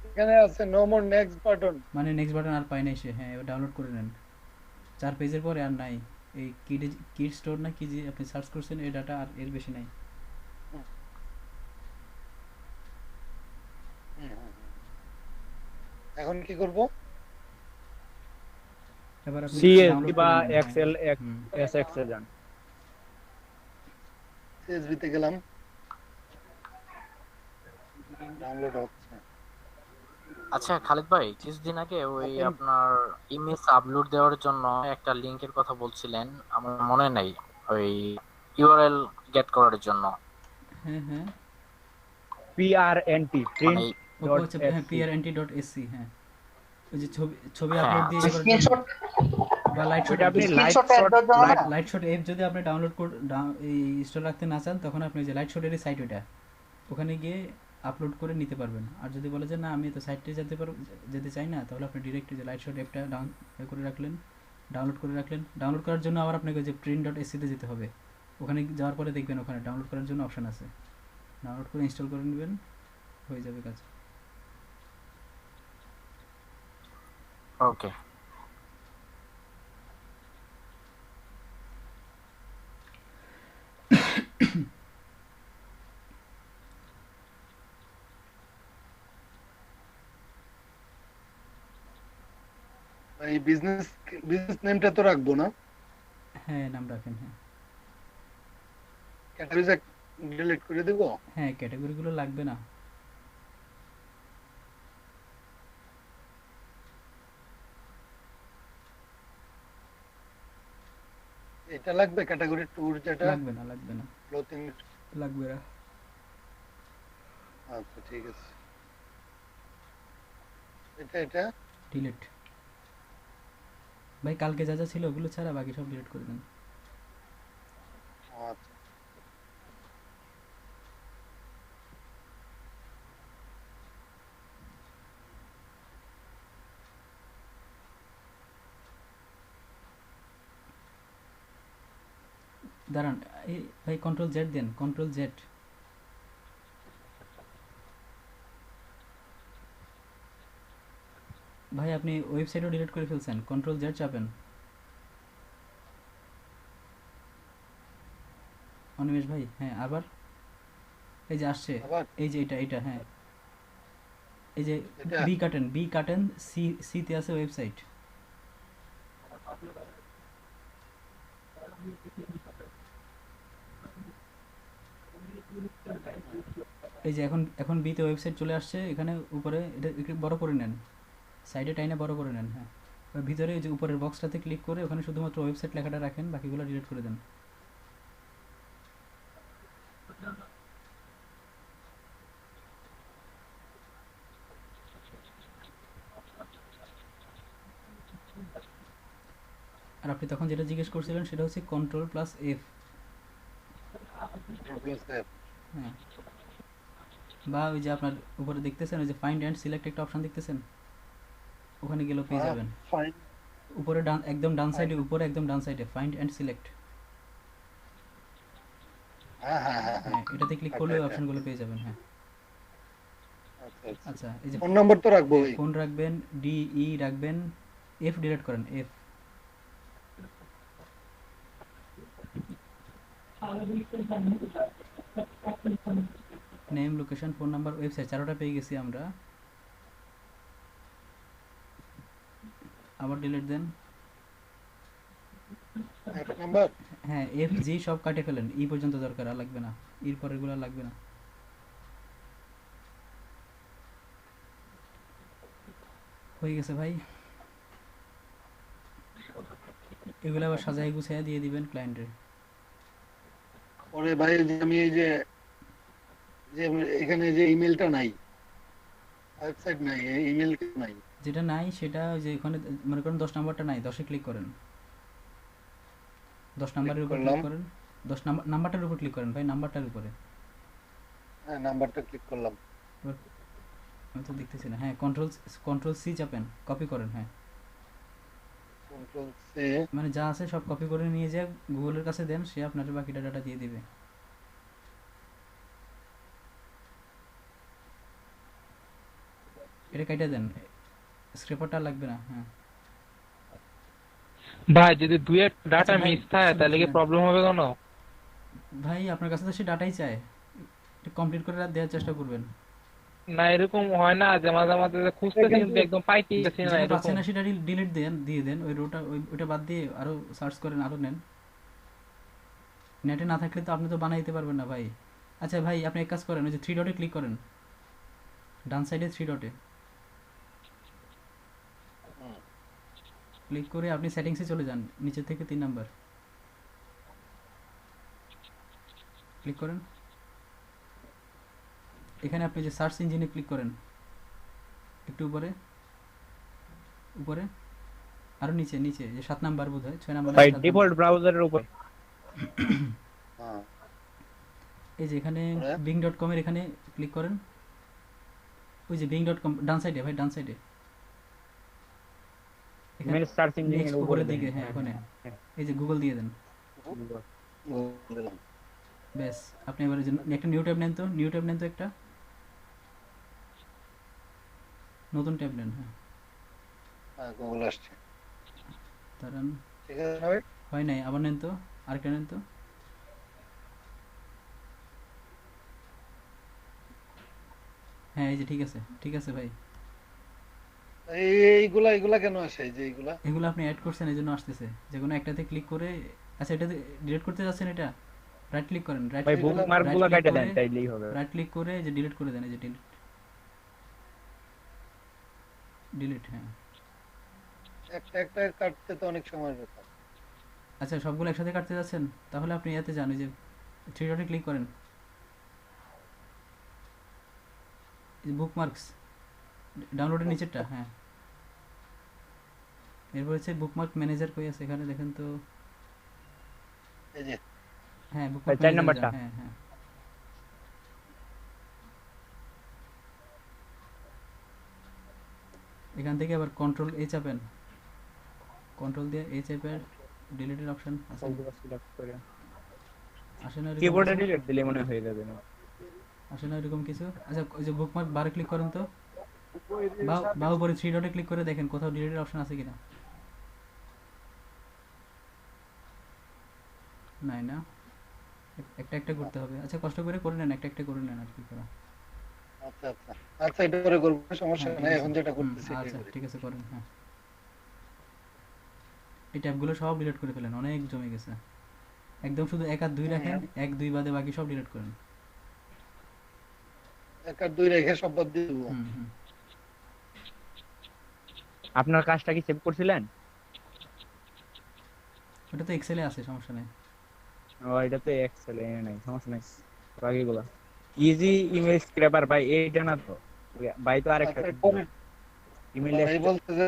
এখানে আছে নো মোর নেক্সট বাটন। মানে নেক্সট বাটন আর পাই নাই সে। হ্যাঁ এবার ডাউনলোড করে নেন, 4 পেজের পরে আর নাই। এই কিড স্টোর না কি যে আপনি সার্চ করছেন, এই ডাটা আর এর বেশি নাই। এখন কি করব? এবার আপনি সিএসভি বা ডাউনলোড এক্সেল হুম এসএক্স এ যান। সিএসভি তে গেলাম, ডাউনলোড হচ্ছে। আচ্ছা খালিদ ভাই, কিছুদিন আগে ওই এখন আপনার ইমেজ আপলোড দেওয়ার জন্য একটা লিংকের কথা বলছিলেন, আমার মনে নাই, ওই ইউআরএল গেট করার জন্য। হ্যাঁ হ্যাঁ পিআরএনটি মানে প্রিন্ট ওকে ডট হচ্ছে এসসি prnt.sc। হ্যাঁ ওই যে ছবি হ্যাঁ আপলোড দিয়ে করার জন্য, স্ক্রিনশট বা লাইট শট ওইটা আপনি লাইট স্ক্রিনশট অ্যাড দেওয়ার জন্য না? লাইট শট অ্যাপ যদি আপনি ডাউনলোড এই ইনস্টল রাখতে না চান, তখন আপনি যে লাইট শটের সাইট ওইটা ওখানে গিয়ে আপলোড করে নিতে পারবেন। আর যদি বলে যে না আমি তো সাইটে যেতে চাই না, তাহলে আপনি ডিরেক্ট যে লাইট শট অ্যাপটা করে রাখলেন, ডাউনলোড করে রাখলেন। ডাউনলোড করার জন্য আবার আপনাকে যে print.sc তে যেতে হবে, ওখানে যাওয়ার পরে দেখবেন ওখানে ডাউনলোড করার জন্য অপশন আছে, ডাউনলোড করে ইনস্টল করে নেবেন, হয়ে যাবে কাজ। ওকে। এই বিজনেস নেমটা তো রাখবো না? হ্যাঁ নাম রাখেন। হ্যাঁ ক্যাটাগরি ডিলিট করে দেব। হ্যাঁ ক্যাটাগরিগুলো লাগবে না। এটা লাগবে ক্যাটাগরি ট্যুর যেটা লাগবে না লাগবে না ক্লোথিং। লাগবে না। আচ্ছা ঠিক আছে, এটা ডিলিট ভাই, কালকে যা যা ছিল ওগুলো ছাড়া বাকি সব ডিলিট করে দেন। আচ্ছা দাঁড়ান, এই ভাই কন্ট্রোল জেড দেন, কন্ট্রোল জেড। ভাই আপনি ওয়েবসাইটও ডিলিট করে ফেলছেন, কন্ট্রোল জেড চাপেন। অনিমেষ ভাই হ্যাঁ আবার এই যে আসছে, আবার এই যে এটা হ্যাঁ এই যে এটা বি কাটেন সি তে আছে ওয়েবসাইট। এই যে এখন বি তে ওয়েবসাইট চলে আসছে, এখানে উপরে এটা একটু বড় করে নেন, সাইডে টাইনে বড় করে নেন। হ্যাঁ এবার ভিতরে যে উপরের বক্সটাতে ক্লিক করে ওখানে শুধুমাত্র ওয়েবসাইট লেখাটা রাখেন, বাকিগুলো ডিলিট করে দেন। আর আপনি তখন যেটা জিজ্ঞেস করছিলেন সেটা হচ্ছে control plus F, control save. হ্যাঁ, বা ওই যে আপনার উপরে দেখতেছেন ওই যে ফাইন্ড অ্যান্ড সিলেক্ট একটা অপশন দেখতেছেন, ওখানে গেলেও পেয়ে যাবেন। ফাইন উপরে ডান, একদম ডান ফাইন সাইডে, উপরে একদম ডান সাইডে ফাইন্ড অ্যান্ড সিলেক্ট। হ্যাঁ হ্যাঁ হ্যাঁ হ্যাঁ হ্যাঁ, এটাতে ক্লিক করলে ওই অপশনগুলো পেয়ে যাবেন। হ্যাঁ, আচ্ছা আচ্ছা। আচ্ছা এই যে ফোন নাম্বার তো রাখবো ভাই। ফোন রাখবেন, ডি রাখবেন, এফ ডিলিট করেন, F. Name, location, phone number, website, চারোটা পেয়ে গেছি আমরা। আবার ডিলিট দেন। এক নাম্বার হ্যাঁ, এফ জি সব কাটে ফেলেন, ই পর্যন্ত দরকার, আর লাগবে না, ইর পরেরগুলো আর লাগবে না। হয়ে গেছে ভাই, এগুলো আবার সাজাই গুছিয়ে দিয়ে দিবেন ক্লায়েন্টের। ওরে ভাই যে আমি এই যে যে এখানে যে ইমেলটা নাই, ওয়েবসাইট নাই, ইমেল নাই। যেটা নাই সেটা ওই যে ওখানে মনে করেন 10 নাম্বারটা নাই, 10-এ ক্লিক করেন, 10 নাম্বারের উপর করলাম। ক্লিক করেন, 10 নাম্বারটার উপর ক্লিক করেন ভাই, নাম্বারটার উপরে। হ্যাঁ নাম্বারটা ক্লিক করলাম। এবার আমি তো দেখতেছি না। হ্যাঁ, কন্ট্রোল সি চাপেন, কপি করেন। হ্যাঁ, কন্ট্রোল সি। মানে যা আছে সব কপি করে নিয়ে যা গুগলের কাছে দেন, সে আপনার বাকিটা ডাটা দিয়ে দিবে। এটা কেটে দেন, স্ক্রেপারটা লাগবে না। হ্যাঁ ভাই যদি দুই এক ডাটা আচ্ছা ভাই, মিস থাকে তাহলে কি শুনেন। প্রবলেম হবে কোনো? ভাই আপনার কাছে তো সে ডাটাই চায়, কমপ্লিট করে দেওয়ার চেষ্টা করবেন। না এরকম হয় না যে মাঝে মাঝে যে খুঁজতেছি কিন্তু একদম পাইতেছি না যেটা এরকম? পাচ্ছেন না সেটা ডিলিট দেন, দিয়ে দেন, ওই রোটা ওইটা বাদ দিয়ে আরো সার্চ করেন, আরো নেন। নেটে না থাকলে তো আপনি তো বানাইতে পারবেন না ভাই। আচ্ছা ভাই, আপনি এক কাজ করেন, ওই যে 3 ডটে ক্লিক করেন, ডান সাইডে 3 ডটে ক্লিক করে আপনি সেটিংসে চলে যান, নিচে থেকে 3 নাম্বার ক্লিক করেন। এখানে আপনি যে সার্চ ইঞ্জিনে ক্লিক করেন, একটু উপরে, উপরে আরো নিচে, নিচে যে 7 নাম্বার বোধ হয়, 6 নাম্বার, ভাই ডিফল্ট ব্রাউজারের উপর। হ্যাঁ এই যে এখানে পরে? bing.com এর এখানে ক্লিক করেন, ওই যে bing.com ডান সাইডে ভাই, ডান সাইডে এখানে ইমেল সার্চ ইঞ্জিনের নেক্সট উপরে উপরের দেন। দিকে। হ্যাঁ, ওখানে এই যে গুগল দিয়ে দেন। দিলাম। ব্যাস, আপনি এবারে যে একটা নিউ ট্যাব নেন তো, নিউ ট্যাব নেন তো একটা নতুন ট্যাব নেন। হ্যাঁ, হ্যাঁ গুগল আসছে। দাঁড়ান, ঠিক আছে না ভাই? হয় নাই, আবার নেন তো, আরেকটা নেন তো। হ্যাঁ, এই যে ঠিক আছে, ঠিক আছে ভাই। এইগুলা কেন আসে এই যে এইগুলা? এগুলো আপনি অ্যাড করছেন এই জন্য আসতেছে, যে কোনো একটাতে ক্লিক করে। আচ্ছা, এটাতে ডিলিট করতে যাচ্ছেন, এটা রাইট ক্লিক করেন, রাইট ভাই ক্লিক বুকমার্ক গুলো কেটে দেন তাইলেই হবে। রাইট ক্লিক করে যে ডিলিট করে দেন, এই যে ডিলিট, ডিলিট। হ্যাঁ, একটা একটা কাটতে তো অনেক সময় ব্যাপার। আচ্ছা সবগুলো একসাথে কাটতে যাচ্ছেন, তাহলে আপনি এতে যান, এই যে 3 ডটে ক্লিক করেন, বুকমার্কস ডাউনলোডের নিচেরটা। হ্যাঁ, এরপর হচ্ছে বুকমার্ক ম্যানেজার কই আছে, এখানে দেখেন তো। এই যে হ্যাঁ, বুকমার্ক 4 নাম্বারটা। হ্যাঁ হ্যাঁ, এখান থেকে আবার কন্ট্রোল এ চাপেন, কন্ট্রোল দিয়ে এ চাপেন, ডিলিটের অপশন আছে, সবগুলো সিলেক্ট করে আসে না এরকম কিবোর্ডে কিছু? ডিলিট দিলে মনে হয়ে যাবে না। আসে না এরকম কিছু? আচ্ছা, ওই যে বুকমার্ক বারে ক্লিক করেন তো, বা উপরে 3 ডটে ক্লিক করে দেখেন কোথাও ডিলিটের অপশন আছে কিনা। নাই না, একটা একটা করতে হবে। আচ্ছা, কষ্ট করে নেন, একটা একটা করে নেন, আর কি করা। আচ্ছা আচ্ছা আচ্ছা, এটা করে করবো, সমস্যা হ্যাঁ, ঠিক নাই। আছে। এখন যেটা হুম, করতেছি এটাই আচ্ছা করি। ঠিক আছে, করেন। হ্যাঁ, এই ট্যাবগুলো সব ডিলিট করে ফেলেন, অনেক জমে গেছে। একদম শুধু 1 আর 2 রাখেন, 1 2 বাদে বাকি সব ডিলিট করেন। 1 আর 2 রেখে সব বাদ দিয়ে দেবো। হুম হুম, আপনার কাজটা কি সেভ করছিলেন? ওটা তো এক্সেলে আছে, সমস্যা নেই। ও এটা তো এক্সেল এ নাই, সমস্যা নাই। বাকিগুলো ইজি ইমেল স্ক্র্যাপার ভাই, এইটা না তো ভাই, তো আরেকটা আচ্ছা পরে ইমেল ভাই বলতে যে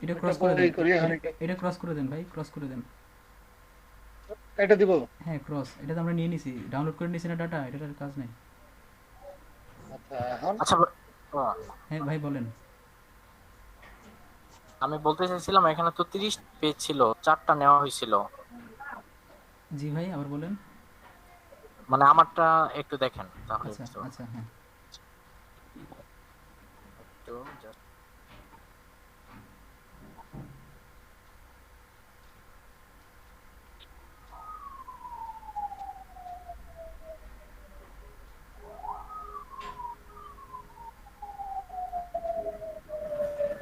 এটা এটা ক্রস করে পরেই দেন, করি। এখন এটা ক্রস করে দেন ভাই, ক্রস করে দেন। এটা দিব। হ্যাঁ ক্রস, এটা তো আমরা নিয়ে নিছি, ডাউনলোড করে নিছি না ডাটা, এটার কাজ নেই। আচ্ছা এখন আচ্ছা ও, হ্যাঁ ভাই বলেন। আমি বলতে চাইছিলাম এখানে তো 30 পেজ ছিল, 4টা নেওয়া হয়েছিল। জি ভাই আবার বলেন। মানে আমারটা একটু দেখেন তাহলে আচ্ছা বুঝতে পারবেন। আচ্ছা হ্যাঁ। একটু just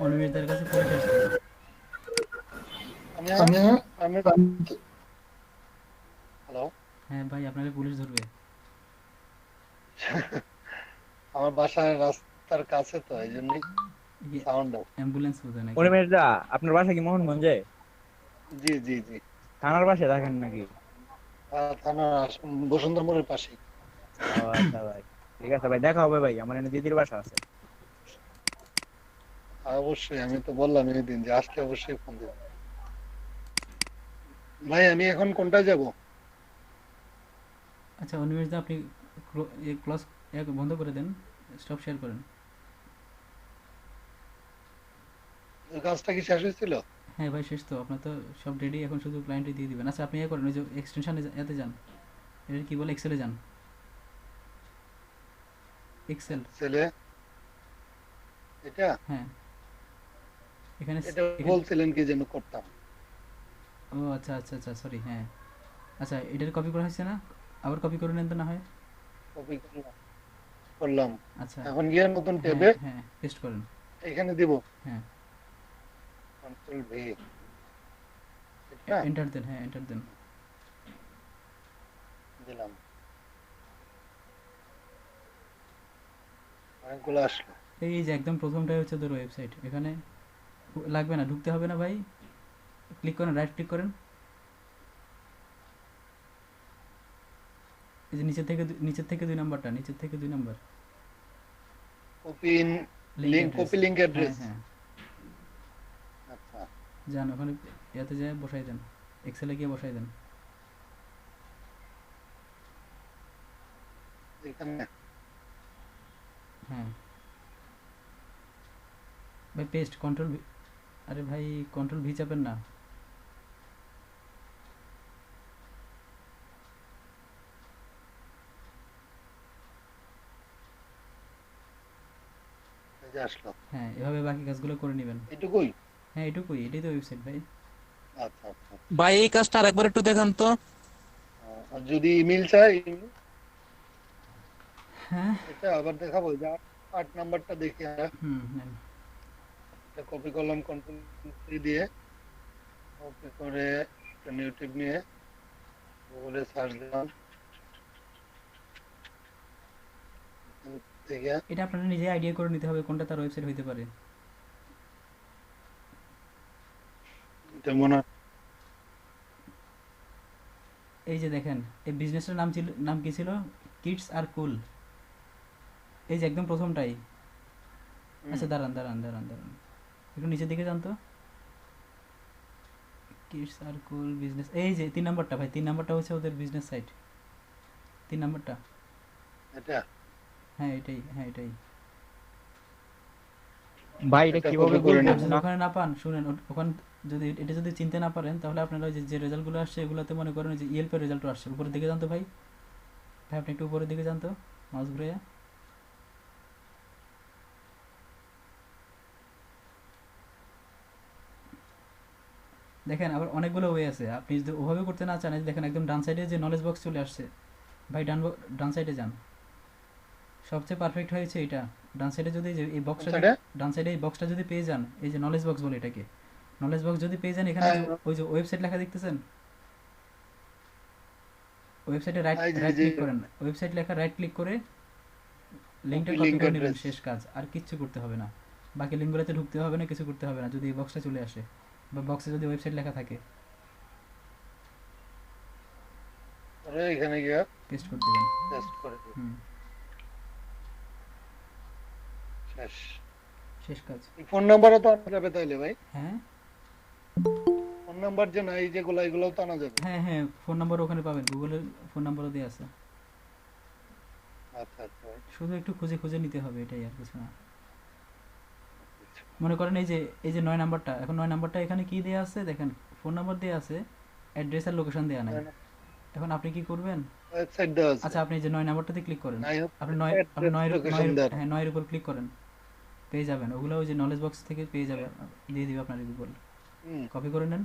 অনিমেষদের কাছে পুলিশ আসছে। আমি আমি আমি হ্যালো, হ্যাঁ ভাই আপনাকে পুলিশ ধরবে। আমার বাসার রাস্তার কাছে তো এই জন্যই ইয়ে, সাউন্ড। অ্যাম্বুলেন্স বোধহয় নাকি। উনিমেশ দা, আপনার বাসা কি মোহনগঞ্জে? জি জি জি। থানার পাশে থাকেন নাকি? থানা বসুন্ধরা মোড়ের পাশেই। ও আচ্ছা ভাই, ঠিক আছে ভাই, দেখা হবে ভাই, আমার এখানে দিদির বাসা আছে। অবশ্যই, আমি তো বললাম এই দিন যে আসলে অবশ্যই ফোন দেব। ভাই আমি এখন কোনটা যাব? আচ্ছা অনিমেষদা আপনি ক্লস বন্ধ করে দেন, স্টপ শেয়ার করেন। ওই কাজটা কি শেষ হয়েছিল? হ্যাঁ ভাই শেষ তো, আপনার তো সব রেডি, এখন শুধু ক্লায়েন্টে দিয়ে দিবেন। আচ্ছা আপনি করেন, ওই যে এক্সটেনশনে এতে যান, এটা কি বলে, এক্সেলে যান, এক্সেল। ছেলে এটা হ্যাঁ এখানে এটা এখানে বলছিলেন কি যেন করতাম। ও আচ্ছা আচ্ছা আচ্ছা সরি হ্যাঁ। আচ্ছা এটার কপি করা হয়েছে না, আবার কপি করে নেন তো না হয়। কপি করলাম। আচ্ছা এখন গিয়ে নতুন হ্যাঁ ট্যাবে হ্যাঁ পেস্ট করেন। এখানে দিব হ্যাঁ কন্ট্রোল ভি। এটা এন্টার দেন, হ্যাঁ এন্টার দেন। দিলাম, অনেকগুলো আসলো। এই যে একদম প্রথমটাই হচ্ছে তোর ওয়েবসাইট, এখানে লাগবে না, ঢুকতে হবে না ভাই, ক্লিক করেন, রাইট ক্লিক করেন, এই যে নিচের থেকে 2 নাম্বারটা, নিচের থেকে 2 number, copy link copy link হ্যাঁ অ্যাড্রেস। হ্যাঁ আচ্ছা যান ওখানে, ইয়াতে যায় বসাই দেন, এক্সেলে গিয়ে বসাই দেন। এখানে হ্যাঁ ভাই পেস্ট, কন্ট্রোল ভি, আরে ভাই কন্ট্রোল ভি চাপেন না। এই যে আসলো। হ্যাঁ এভাবে বাকি কাজগুলো করে নেবেন। এটুকুই? হ্যাঁ এটুকুই, এটাই তো ওয়েবসাইট ভাই। আচ্ছা আচ্ছা। ভাই এই কাজটা আরেকবার একটু দেখান তো। আর যদি ইমেল চাই হ্যাঁ এটা আবার দেখাবো, যে 8 নাম্বারটা দেখি। নেন। এটা কপি করলাম কন্ট্রোল সি দিয়ে, কপি করে একটা নিউ টিপ নিয়ে গুগলে সার্চ দিলাম এখান থেকে। এটা আপনারা নিজে আইডিয়া করে নিতে হবে কোনটা তার ওয়েবসাইট হইতে পারে। এটা মনে হয় এই যে দেখেন, এই বিজনেসটার নাম কি ছিল, কিডস আর কুল, এই যে একদম প্রথমটাই। আচ্ছা দাঁড়ান দাঁড়ান দাঁড়ান দাঁড়ান, একটু নিচের দিকে যান তো, কিডস আর কুল বিজনেস, এই যে 3 নাম্বারটা ভাই, 3 নাম্বারটা হচ্ছে ওদের বিজনেস সাইট, 3 নাম্বারটা। এটা। হ্যাঁ এটাই, হ্যাঁ এটাই। ভাই এটা এটা কিভাবে copy করে বলবো নেব। যদি না? ওখানে না পান শুনেন, ওখানে যদি এটা যদি চিনতে না পারেন, তাহলে আপনারা ওই যে রেজাল্টগুলো আসছে এগুলোতে মনে করেন যে ইএলপি রেজাল্টও আসছে, উপরের দিকে যান তো ভাই, ভাই আপনি একটু উপরের দিকে যান তো, মাউস ঘুরে। দেখেন আবার অনেকগুলো ওয়ে আছে, আপনি যদি ওভাবে করতে না চান, এই যে দেখেন একদম ডান সাইডে যে নলেজ বক্স চলে আসছে ভাই, ডান সাইডে যান, সবচেয়ে পারফেক্ট হয়েছে এটা। ডান সাইডে যদি এই বক্সটা, ডান সাইডে এই বক্সটা যদি পেয়ে যান, এই যে নলেজ বক্স বলে এটাকে, নলেজ বক্স যদি পেয়ে যান, এখানে ওই যে ওয়েবসাইট লেখা দেখতেছেন, ওয়েবসাইটে রাইট ক্লিক করেন, ওয়েবসাইট লেখা রাইট ক্লিক করে লিঙ্কটা কপি করে নেবেন, শেষ কাজ, আর কিচ্ছু করতে হবে না, বাকি লিঙ্কগুলোতে ঢুকতে হবে না, কিছু করতে হবে না, যদি এই বক্সটা চলে আসে বা বক্সে যদি ওয়েবসাইট লেখা থাকে, পরে এখানে গিয়ে পেস্ট করতে দেন। পেস্ট করে দিই। শেষ শেষ কাজ। ফোন নাম্বারও তো আনা যাবে তাইলে ভাই? হ্যাঁ ফোন ফোন নাম্বার যে নাই যেগুলো এগুলোও তো আনা যাবে। হ্যাঁ হ্যাঁ, ফোন নাম্বার ওখানে পাবেন, গুগলের ফোন নাম্বারও দেওয়া আছে। আচ্ছা আচ্ছা ভাই। শুধু একটু খুঁজে খুঁজে নিতে হবে, এটাই আর কিছু না। মনে করেন এই যে 9 নাম্বারটা, এখন 9 নাম্বারটা এখানে কি দেয়া আছে দেখেন, ফোন নাম্বার দেয়া আছে, অ্যাড্রেস আর লোকেশন দেয়া নাই। এখন আপনি কি করবেন? ওয়েবসাইট দেওয়া আছে। আচ্ছা, আপনি এই যে 9 নাম্বারটাতে ক্লিক করেন, নাই হচ্ছে আপনি 9 আপনি অ্যাড্রেস 9 লোকেশন দেওয়া। হ্যাঁ 9 এর উপর ক্লিক করেন, পেয়ে যাবেন ওগুলো, ওই যে নলেজ বক্স থেকে পেয়ে যাবে, দিয়ে দিবে আপনার গুগল। হুম, কপি করে নেন।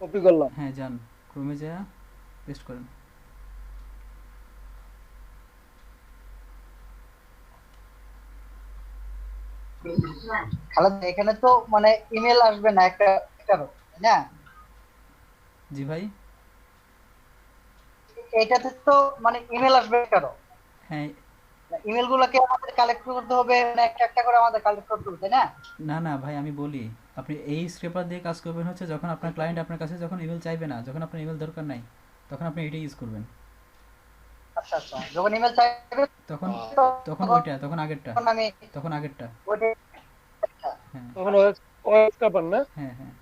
কপি করলাম। হ্যাঁ যান, ক্রোমে যা পেস্ট করেন। খালাদ ভাই, এখানে তো মানে ইমেল আসবে না একটা তাই না? জি ভাই। এইটাতে তো মানে ইমেল আসবে কারো, হ্যাঁ, ইমেল গুলোকে আমাদের কালেক্ট করতে হবে, মানে একটা একটা করে আমাদের কালেক্ট করতে হবে তাই না? না না ভাই, আমি বলি, আপনি এই স্ক্রেপার দিয়ে কাজ করবেন হচ্ছে যখন আপনার ক্লায়েন্ট আপনার কাছে যখন ইমেল চাইবে না, যখন আপনার ইমেল দরকার নাই, তখন আপনি এটাই ইউজ করবেন। আচ্ছা আচ্ছা, যখন ইমেল চাইবে তখন তখন ওইটা, তখন আগেরটা, তখন আমি তখন আগেরটা। ওইটা। হ্যাঁ তখন ওএস কাপার না? হ্যাঁ হ্যাঁ,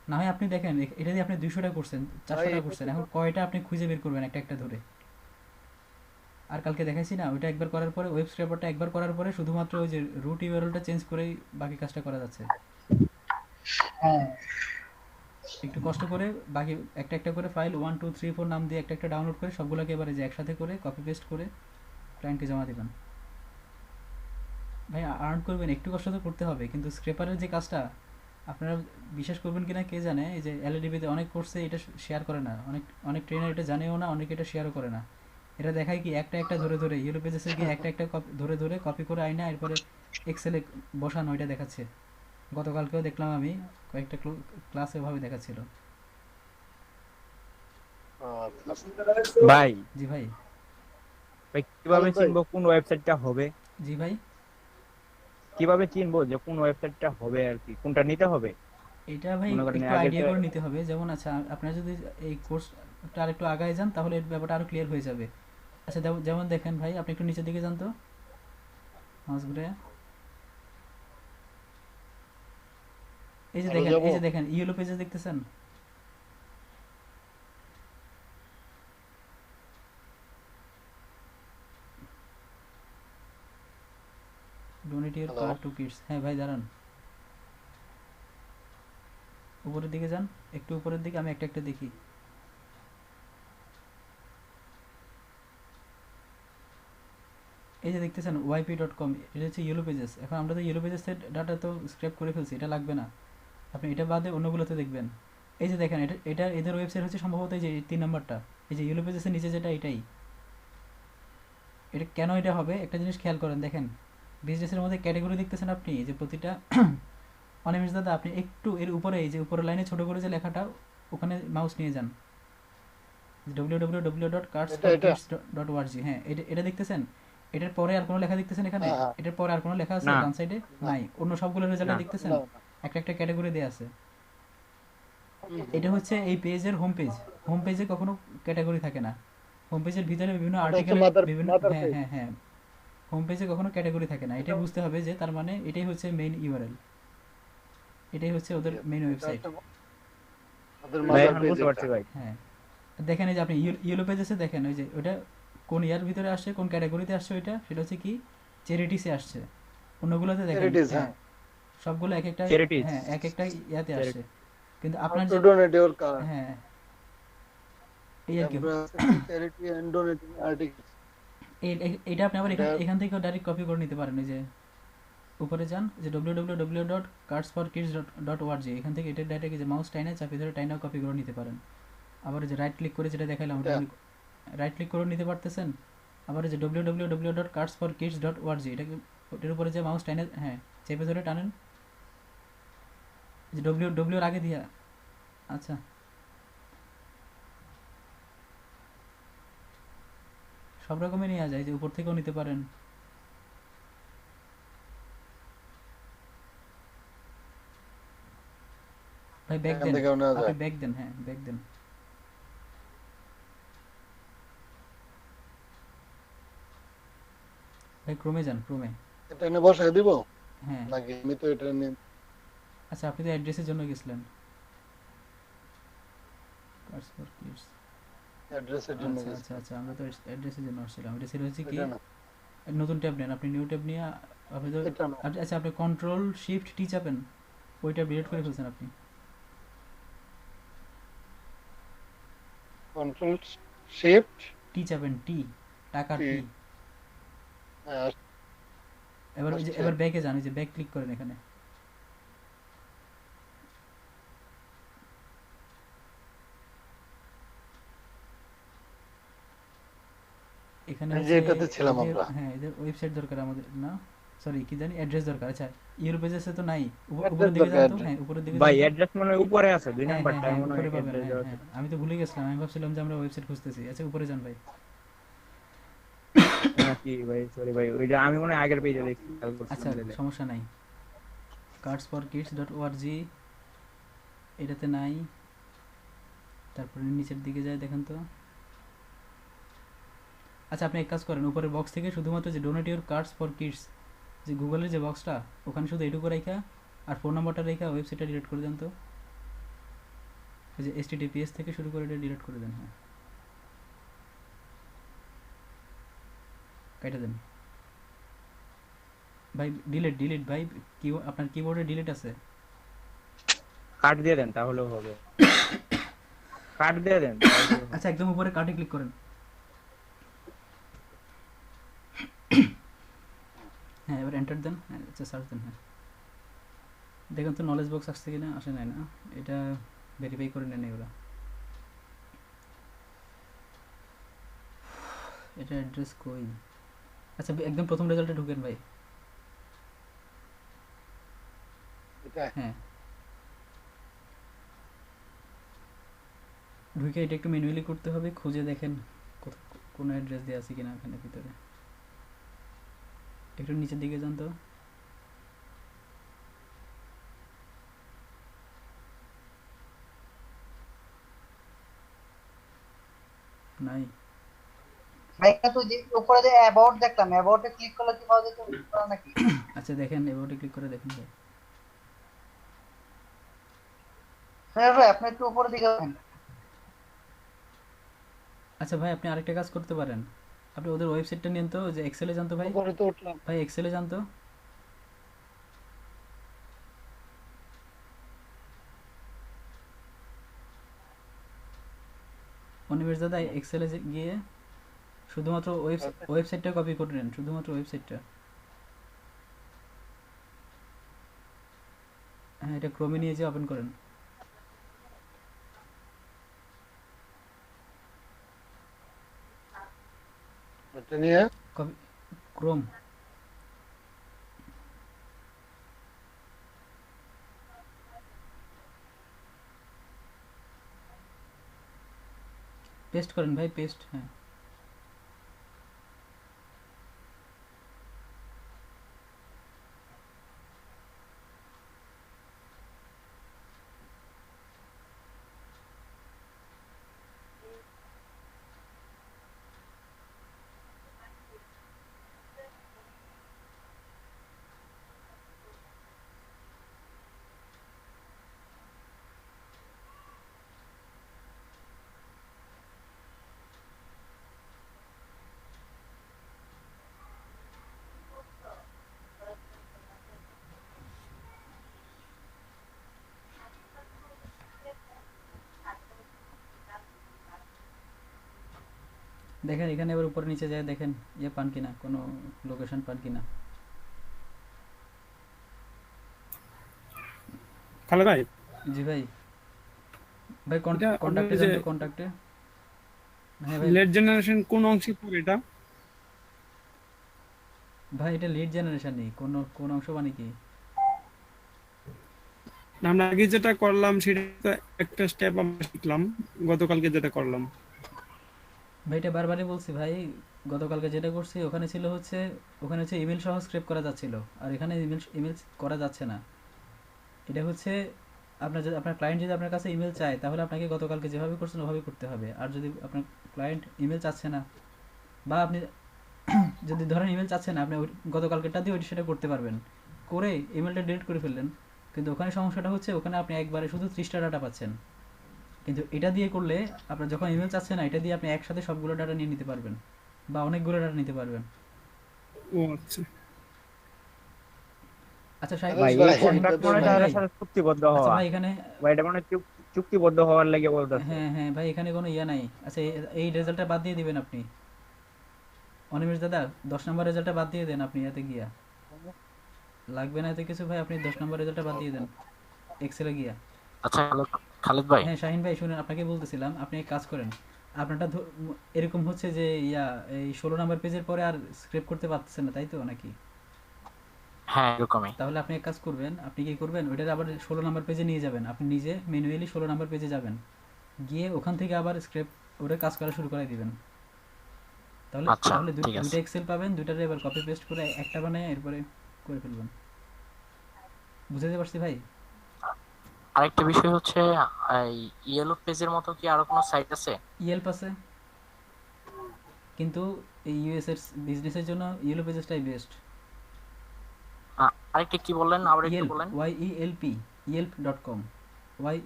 না হয় আপনি দেখেন এটা দিয়ে আপনি 200টা করছেন, 400টা করছেন, এখন কয়টা আপনি খুঁজে বের করবেন একটা একটা ধরে। আর কালকে দেখাইছি না, ওইটা একবার করার পরে, ওয়েব স্ক্র্যাপারটা একবার করার পরে শুধুমাত্র ওই যে রুট ইউআরএলটা চেঞ্জ করেই বাকি কাজটা করা যাচ্ছে। হ্যাঁ একটু কষ্ট করে বাকি একটা একটা করে ফাইল 1 2 3 4 নাম দিয়ে একটা একটা ডাউনলোড করে সবগুলোকে এবারে যে একসাথে করে কপি পেস্ট করে ক্লায়েন্টকে জমা দিবেন। ভাই আর্ন করবেন, একটু কষ্ট তো করতে হবে, কিন্তু স্ক্রেপারের যে কাজটা আপনারা বিশ্বাস করবেন কিনা কে জানে, এই যে এলএডিবিতে অনেক কোর্সে এটা শেয়ার করে না, অনেক অনেক ট্রেনার এটা জানেও না, অনেকে এটা শেয়ারও করে না। এটা দেখায় কি একটা একটা ধরে ধরে ইউরো পেজেসে গিয়ে একটা একটা ধরে ধরে কপি করে আইনা এরপরে এক্সেলে বসানো, এটা দেখাচ্ছে। গতকালকেও দেখলাম আমি কয়েকটা ক্লাসে এভাবে দেখাচ্ছিল। ভাই জি ভাই। ভাই কিভাবে চিনবো কোন ওয়েবসাইটটা হবে? জি ভাই, কিভাবে চিনবো যে কোন ওয়েবসাইটটা হবে আর কি, কোনটা নিতে হবে? এটা ভাই মনে করেন একটু আগে আইডিয়া তো করে নিতে হবে। যেমন আচ্ছা, আপনারা যদি এই কোর্সটা আর একটু আগায় যান তাহলে এর ব্যাপারটা আরো ক্লিয়ার হয়ে যাবে। আচ্ছা যেমন দেখেন ভাই, আপনি একটু নিচের দিকে যান তো, মাউস ঘুরে। এই যে দেখেন ইয়েলো পেজে দেখতেছেন, donate your car to kids. হ্যাঁ ভাই দাঁড়ান, উপরের দিকে যান, একটু উপরের দিকে, আমি একটা একটা দেখি। এই যে দেখতেছেন yp.com, এটা হচ্ছে ইয়েলো পেজেস। এখন আমরা তো ইয়েলো পেজেসের ডাটা তো স্ক্র্যাপ করে ফেলছি, এটা লাগবে না, আপনি এটা বাদে অন্যগুলোতে দেখবেন। এই যে দেখেন, এটা এদের ওয়েবসাইট হচ্ছে সম্ভবত এই যে 3 নাম্বারটা, এই যে ইয়েলো পেজেসের নিচে যেটা, এটাই। এটা কেন এটা হবে একটা জিনিস খেয়াল করেন, দেখেন বিজনেসের মধ্যে ক্যাটাগরি দেখতেছেন আপনি, যে প্রতিটা অনিমেষ দাদা, আপনি একটু এর উপরে, এই যে উপরের লাইনে ছোট করে যে লেখাটা, ওখানে মাউস নিয়ে যান, www.cardsforkids.org। হ্যাঁ এটা দেখতেছেন, এটার পরে আর কোনো লেখা দেখতেছেন এখানে? এটার পরে আর কোনো লেখা আছে না। ডান সাইডে? নাই। অন্য সবগুলো রেজাল্ট না। দেখতেছেন, একটা একটা ক্যাটাগরি দেয়া আছে। এটা হচ্ছে এই পেজের হোম পেজ। হোম পেজে কখনো ক্যাটাগরি থাকে না, হোম পেজের ভিতরে বিভিন্ন আর্টিকেল, বিভিন্ন, হ্যাঁ হ্যাঁ হ্যাঁ, হোম পেজে কখনো ক্যাটাগরি থাকে না। এটাই বুঝতে হবে যে তার মানে এটাই হচ্ছে মেইন ইউআরএল, এটাই হচ্ছে ওদের মেইন ওয়েবসাইট। ভাই এখন বুঝতে পারছি ভাই। হ্যাঁ দেখেন, এই যে আপনি ইয়েলো পেজেসে দেখেন, ওই যে ওটা কোন ইয়ার ভিতরে আসছে, কোন ক্যাটাগরিতে আসছে, ওইটা সেটা হচ্ছে কি চ্যারিটিসে আসছে। অন্যগুলোতে দেখেন হ্যাঁ সবগুলো এক একটা, Charities। হ্যাঁ এক একটা ইয়াতে আসছে, কিন্তু আপনার যে, ডোনেট ইওর কার, হ্যাঁ এই আর কি, চ্যারিটি এন্ড ডোনেটিং আর্টিকেলস। এইটা আপনি আবার এখান থেকেও ডাইরেক্ট কপি করে নিতে পারেন। এই যে উপরে যান, যে www.cardsforkids.org, এখান থেকে এটা ডাইরেক্ট যে মাউস টাইনা চাপে ধরে টাইনাও কপি করে নিতে পারেন। আবার যে রাইট ক্লিক করে যেটা দেখাইলাম, রাইট ক্লিক করে নিতে পারতেছেন। আবার যে www.cardsforkids.org, এটাকে ওটার উপরে যে মাউস টাইনে, হ্যাঁ চেপে ধরে টানেন, যে ডব্লিউ এর আগে দিয়া, আচ্ছা সব রকমই নেওয়া যায়, যে উপর থেকেও নিতে পারেন। ভাই ব্যাক দেন, আপনি ব্যাক দেন, হ্যাঁ ব্যাক দেন। ভাই ক্রোমে যান, ক্রোমে। এটা এনে বসায় দিব হ্যাঁ নাকি? আমি তো এটা নিয়ে আচ্ছা, আপনি তো অ্যাড্রেসের জন্য গেছিলেন। Cards for kids. অ্যাড্রেসের জন্য আচ্ছা গেছে আচ্ছা আচ্ছা, আমরা তো অ্যাড্রেসের জন্য আসছিলাম। এটা ছিল হচ্ছে কি, এটা না নতুন ট্যাব নেন আপনি, নিউ ট্যাব নিয়ে আপনি তো এটা না আচ্ছা আপনি কন্ট্রোল শিফট টি চাপেন, ওইটা ডিলিট করে ফেলছেন আপনি। কন্ট্রোল শিফট টি চাপেন, টি, টাকা টি। টি। এবার ওই যে এবার ব্যাকে যান, ওই যে ব্যাক ক্লিক করেন এখানে। এখানে এই যে হচ্ছে এটাতে ছিলাম এদের, আমরা হ্যাঁ এদের ওয়েবসাইট দরকার আমাদের, না সরি কি জানি, অ্যাড্রেস দরকার। আচ্ছা ইউরো পেজেসে তো নাই, Address উপরের দিকে দরকার, যান তো, address। হ্যাঁ উপরের দিকে ভাই যান তো। অ্যাড্রেস মনে হয় উপরে আছে, 2 হ্যাঁ হ্যাঁ নাম্বারটা হ্যাঁ মনে হয় উপরে পাবেন, অ্যাড্রেস হ্যাঁ দেওয়া হ্যাঁ আছে। আমি তো ভুলে গেছিলাম, আমি ভাবছিলাম যে আমরা ওয়েবসাইট খুঁজতেছি। আচ্ছা উপরে যান ভাই। নাকি ভাই সরি ভাই, ওইটা আমি মনে হয় আগের পেজে দেখছি, খেয়াল করছিলাম আচ্ছা তাহলে। সমস্যা নাই, cardsforkids.org এটাতে নাই। তারপরে নিচের দিকে যায় দেখেন তো। আচ্ছা আপনি এক কাজ করেন, উপরের বক্স থেকে শুধুমাত্র যে donate your cards for kids, যে গুগলের যে বক্সটা, ওখানে শুধু এটুকু রেখা আর ফোন নাম্বারটা রেখা ওয়েবসাইটটা ডিলিট করে দেন তো। ওই যে HTTPS থেকে শুরু করে এটা ডিলিট করে দেন। হ্যাঁ কেটে দেন ভাই, ডিলিট ডিলিট ভাই, কি আপনার কিবোর্ডে ডিলিট আছে? কাট দিয়ে দেন তাহলেও হবে, কাট দিয়ে দেন তাহলেও হবে। আচ্ছা একদম উপরে কাটে ক্লিক করেন। হ্যাঁ এবার এন্টার দেন, হ্যাঁ আচ্ছা সার্চ দেন। হ্যাঁ দেখুন তো নলেজ বক্স আসছে কিনা, আসে নাই না, এটা ভেরিফাই করে নেন ওরা। এটা অ্যাড্রেস কই? আচ্ছা একদম প্রথম রেজাল্টে ঢুকেন ভাই। এটা হ্যাঁ ঢুকে এটা একটু ম্যানুয়ালি করতে হবে, খুঁজে দেখেন কোন অ্যাড্রেস দেওয়া আছে কিনা এখানে ভিতরে। একটু নিচের দিকে যান তো। নাই। ভাই তো যে উপরে যে অ্যাবাউট দেখলাম, অ্যাবাউটে ক্লিক করলে কি পাওয়া যেত নাকি? আচ্ছা দেখেন এবারে ক্লিক করে দেখেন ভাই। হ্যাঁ ভাই আপনি একটু উপরের দিকে যাবেন। আচ্ছা ভাই আপনি আরেকটা কাজ করতে পারেন, আপনি ওদের ওয়েবসাইটটা নিন তো, যে এক্সেলে যান তো ভাই। উপরে তো উঠলাম ভাই এক্সেলে যান তো। অনিমেষ দাদা এক্সেলে গিয়ে শুধুমাত্র ওয়েবসাইটটা কপি করে নেন, শুধুমাত্র ওয়েবসাইটটা। হ্যাঁ এটা ক্রোমে নিয়ে যেয়ে ওপেন করেন। এটা নিয়ে কপি, ক্রোম। পেস্ট করেন ভাই, পেস্ট। হ্যাঁ দেখেন এখানে এবার উপরে নিচে যায় দেখেন ইয়ে পান কিনা, কোনো লোকেশন পান কিনা। খালেদ ভাই, জি ভাই। ভাই এটা কন্টাক্টে আপনার যান যে তো, কন্টাক্টে। হ্যাঁ ভাই। লেট জেনারেশন কোন অংশে পড়ে এটা? ভাই এটা লিড জেনারেশন নেই, কোন অংশ মানে কি? না, আমরা আগে যেটা করলাম সেটা তো একটা স্টেপ আমরা শিখলাম গতকালকে যেটা করলাম। ভাই এটা বারবারই বলছি ভাই, গতকালকে যেটা করছি ওখানে ছিল হচ্ছে, ওখানে হচ্ছে ইমেল সহ স্ক্রিপ্ট করা যাচ্ছিল, আর এখানে ইমেল করা যাচ্ছে না। এটা হচ্ছে আপনার ক্লায়েন্ট যদি আপনার কাছে ইমেল চায়, তাহলে আপনাকে গতকালকে যেভাবে করছেন ওভাবে করতে হবে। আর যদি আপনার ক্লায়েন্ট ইমেল চাচ্ছে না, বা আপনি যদি ধরেন ইমেল চাচ্ছেন না, আপনি গতকালকেরটা দিয়ে ওইটা সেটা করতে পারবেন, করে ইমেলটা ডিলিট করে ফেললেন। কিন্তু ওখানে সমস্যাটা হচ্ছে, ওখানে আপনি একবারে শুধু 30টা ডাটা পাচ্ছেন, কিন্তু এটা দিয়ে করলে আপনার যখন ইমেল চাচ্ছে না, এটা দিয়ে আপনি একসাথে সবগুলো ডাটা নিয়ে নিতে পারবেন বা অনেকগুলো ডাটা নিতে পারবেন। ও আচ্ছা। আচ্ছা সাহেব আরে ভাই ভাই, এই কন্ট্রাক্ট এটা তো মানে নাই। তাদের সাথে চুক্তিবদ্ধ আচ্ছা হওয়া ভাই এখানে, ভাই, এটা মানে চুক্তিবদ্ধ হওয়ার লাগে বলতেছে। হ্যাঁ হ্যাঁ ভাই এখানে কোনো ইয়া নাই। আচ্ছা এই রেজাল্টটা বাদ দিয়ে দিবেন আপনি, অনিমেষ দাদা 10 নম্বর রেজাল্টটা বাদ দিয়ে দেন আপনি এতে গিয়া, লাগবে না এতে কিছু ভাই, আপনি 10 নম্বর রেজাল্টটা বাদ দিয়ে দেন এক্সেলে গিয়া। আচ্ছা খালিদ ভাই, হ্যাঁ শাহিন ভাই শুনেন, আপনাকে বলতেছিলাম আপনি এক কাজ করেন, আপনারটা এরকম হচ্ছে যে ইয়া এই 16 নম্বর পেজের পরে আর স্ক্রেপ করতে পারতেছেন না তাই তো নাকি? হ্যাঁ এরকমই। তাহলে আপনি এক কাজ করবেন, আপনি কি করবেন ওইটা আবার 16 নম্বর পেজে নিয়ে যাবেন, আপনি নিজে ম্যানুয়ালি 16 নম্বর পেজে যাবেন, গিয়ে ওখান থেকে আবার স্ক্রেপ ওটা কাজ করা শুরু করে দিবেন। তাহলে আচ্ছা, তাহলে ঠিক আছে। দুইটা এক্সেল পাবেন, দুইটারে এবার কপি পেস্ট করে একটা বানায় এরপরে করে ফেলবেন। বুঝতে পারছি ভাই? আরেকটা বিষয় হচ্ছে এই ইয়েলো পেজের মতো কি আরো কোনো সাইট আছে? ইয়েলপ আছে, কিন্তু এই ইউএস এর বিজনেসের জন্য ইয়েলো পেজেসটাই বেস্ট। আরেকটা কি বললেন, আবার একটু ইয়েলপ, বলেন। YELP, yelp.com,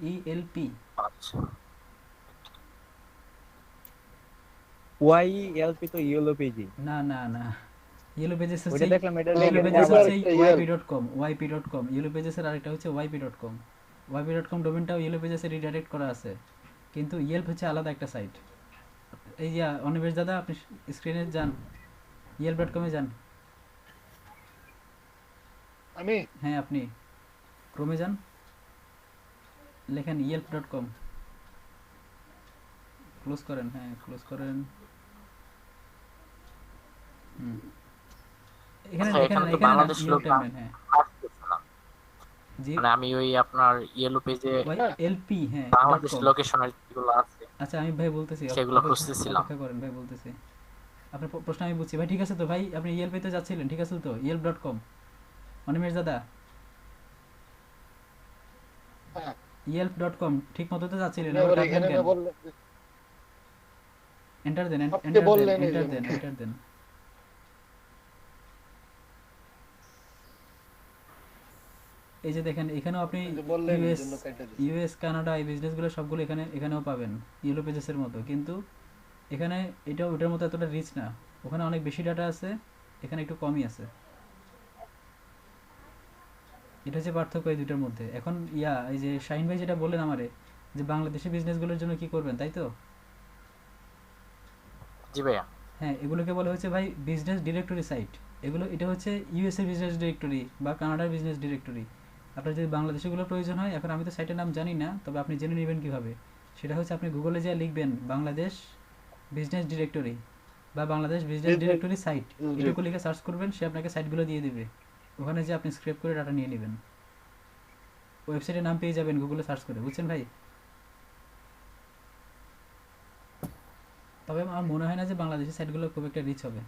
YELP। আচ্ছা ওয়াইএলপি তো ইয়েলো পেজি। না না না, ইয়েলো পেজেস ওইটা হচ্ছে, দেখলাম, এটা ইয়েলো লেগে পেজেস আবার হচ্ছে YP.com, YP.com। ইয়েলো পেজেসের আরেকটা হচ্ছে YP.com। YP.com ডোমেনটাও ইয়েলো পেজেসে রিডাইরেক্ট করা আছে, কিন্তু ইয়েলপ হচ্ছে আলাদা একটা সাইট। এই যে অনিমেষ দাদা আপনি স্ক্রিনে যান, yelp.com-এ যান। আমি হ্যাঁ আপনি ক্রোমে যান, লেখেন yelp.com, ক্লোজ করেন, হ্যাঁ ক্লোজ করেন। হুম, এখানে আচ্ছা, এখানে এখানে তো এখানে না, বাংলাদেশ ইয়েলপ লোক টাইমেন, হ্যাঁ আসতেছে না। জি মানে আমি ওই আপনার ইয়েলো পেজে YLP, হ্যাঁ বাংলাদেশ .com। লোকেশনের যেগুলো আছে আচ্ছা আমি ভাই বলতেছি, সেগুলো খুঁজতেছিলাম। অপেক্ষা করেন ভাই, বলতেছি আপনার প্রশ্ন আমি বুঝছি ভাই। ঠিক আছে তো ভাই, আপনি ইয়েলপেতে যাচ্ছিলেন, ঠিক আছে তো, yelp.com। অনিমেষ দাদা হ্যাঁ, yelp.com ঠিক মতো তো যাচ্ছিলেন, আপনি আবার এখানে না বললেন যে এন্টার দেন, আপনি এন্টার দেন, বললেন এই এন্টার যে দেন, এন্টার দেন। এই যে দেখেন এখানেও আপনি এই যে বললেন এই ইউএস, জন্য কাইটা দিছি। ইউএস কানাডা এই বিজনেসগুলো সবগুলো এখানেও পাবেন ইয়েলো পেজেসের মতো, কিন্তু এখানে এটা ওটার মতো এতটা রিচ না, ওখানে অনেক বেশি ডাটা আছে, এখানে একটু কমই আছে। এটা হচ্ছে পার্থক্য এই দুইটার মধ্যে। এখন এই যে শাহিন ভাই যেটা বললেন আমারে, যে বাংলাদেশি বিজনেসগুলোর জন্য কি করবেন, তাই তো? জি ভাইয়া। হ্যাঁ, এগুলোকে বলা হচ্ছে ভাই বিজনেস ডিরেক্টরি সাইট। এটা হচ্ছে ইউএস এর বিজনেস ডিরেক্টরি বা কানাডার বিজনেস ডিরেক্টরি। আপনার যদি বাংলাদেশিগুলো প্রয়োজন হয়, এখন আমি তো সাইটের নাম জানি না, তবে আপনি জেনে নেবেন কিভাবে, সেটা হচ্ছে আপনি গুগলে যা লিখবেন বাংলাদেশ বিজনেস ডিরেক্টরি বা বাংলাদেশ বিজনেস ডিরেক্টরি সাইট, এটুকু লিখে সার্চ করবেন, সে আপনাকে সাইটগুলো দিয়ে দেবে, ওখানে যে আপনি স্ক্রেপ করে ডাটা নিয়ে নেবেন, ওয়েবসাইটের নাম পেয়ে যাবেন গুগলে সার্চ করে, বুঝছেন ভাই? তবে আমার মনে হয় না যে বাংলাদেশি সাইটগুলো খুব একটা রিচ হবে।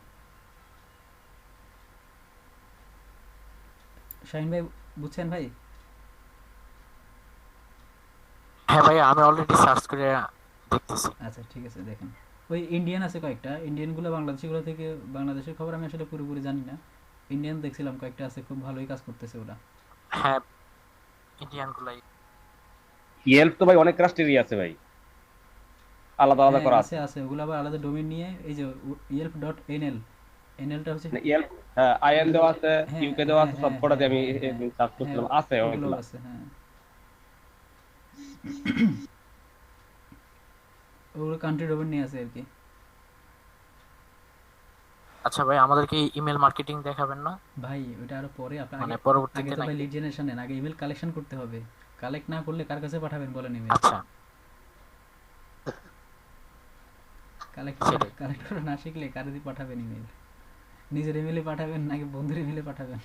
শাহিন ভাই বুঝছেন ভাই? হ্যাঁ ভাই, আমি অলরেডি সার্চ করে দেখতেছি। আচ্ছা ঠিক আছে, দেখেন ওই ইন্ডিয়ান আছে কয়েকটা, ইন্ডিয়ানগুলো বাংলাদেশিগুলো থেকে, বাংলাদেশের খবর আমি আসলে পুরোপুরি জানি না, ইন্ডিয়ান দেখছিলাম কয়েকটা আছে, খুব ভালোই কাজ করতেছে ওরা। হ্যাঁ ইন্ডিয়ান গুলাই। ইয়েলপ তো ভাই অনেক রাষ্ট্রেরই আছে ভাই, আলাদা আলাদা করা আছে। আছে ওগুলো আবার আলাদা ডোমেইন নিয়ে, এই যে yelp.nl, এনএলটা হচ্ছে ইয়েলপ, হ্যাঁ আইএন দেওয়া আছে, হ্যাঁ, ইউকে দেওয়া আছে, হ্যাঁ, সবকটাতে আমি হ্যাঁ, সার্চ করছিলাম, আছে ওগুলো অনেকগুলো। আছে, হ্যাঁ ওগুলো কান্ট্রি ডোমেইন নিয়ে আছে আর কি। আচ্ছা ভাই, আমাদেরকে ইমেল মার্কেটিং দেখাবেন না ভাই ওটা আরো পরে, আপনার মানে আগে পরবর্তীতে তো ভাই নাকি? লিড জেনারেশন নেন, আগে ইমেল কালেকশন করতে হবে, কালেক্ট না করলে কার কাছে পাঠাবেন বলেন ইমেল? আচ্ছা কালেক্ট সেটাই। করা না শিখলে কারে দিয়ে পাঠাবেন ইমেল? নিজের ইমেলে পাঠাবেন নাকি বন্ধুর ইমেলে পাঠাবেন?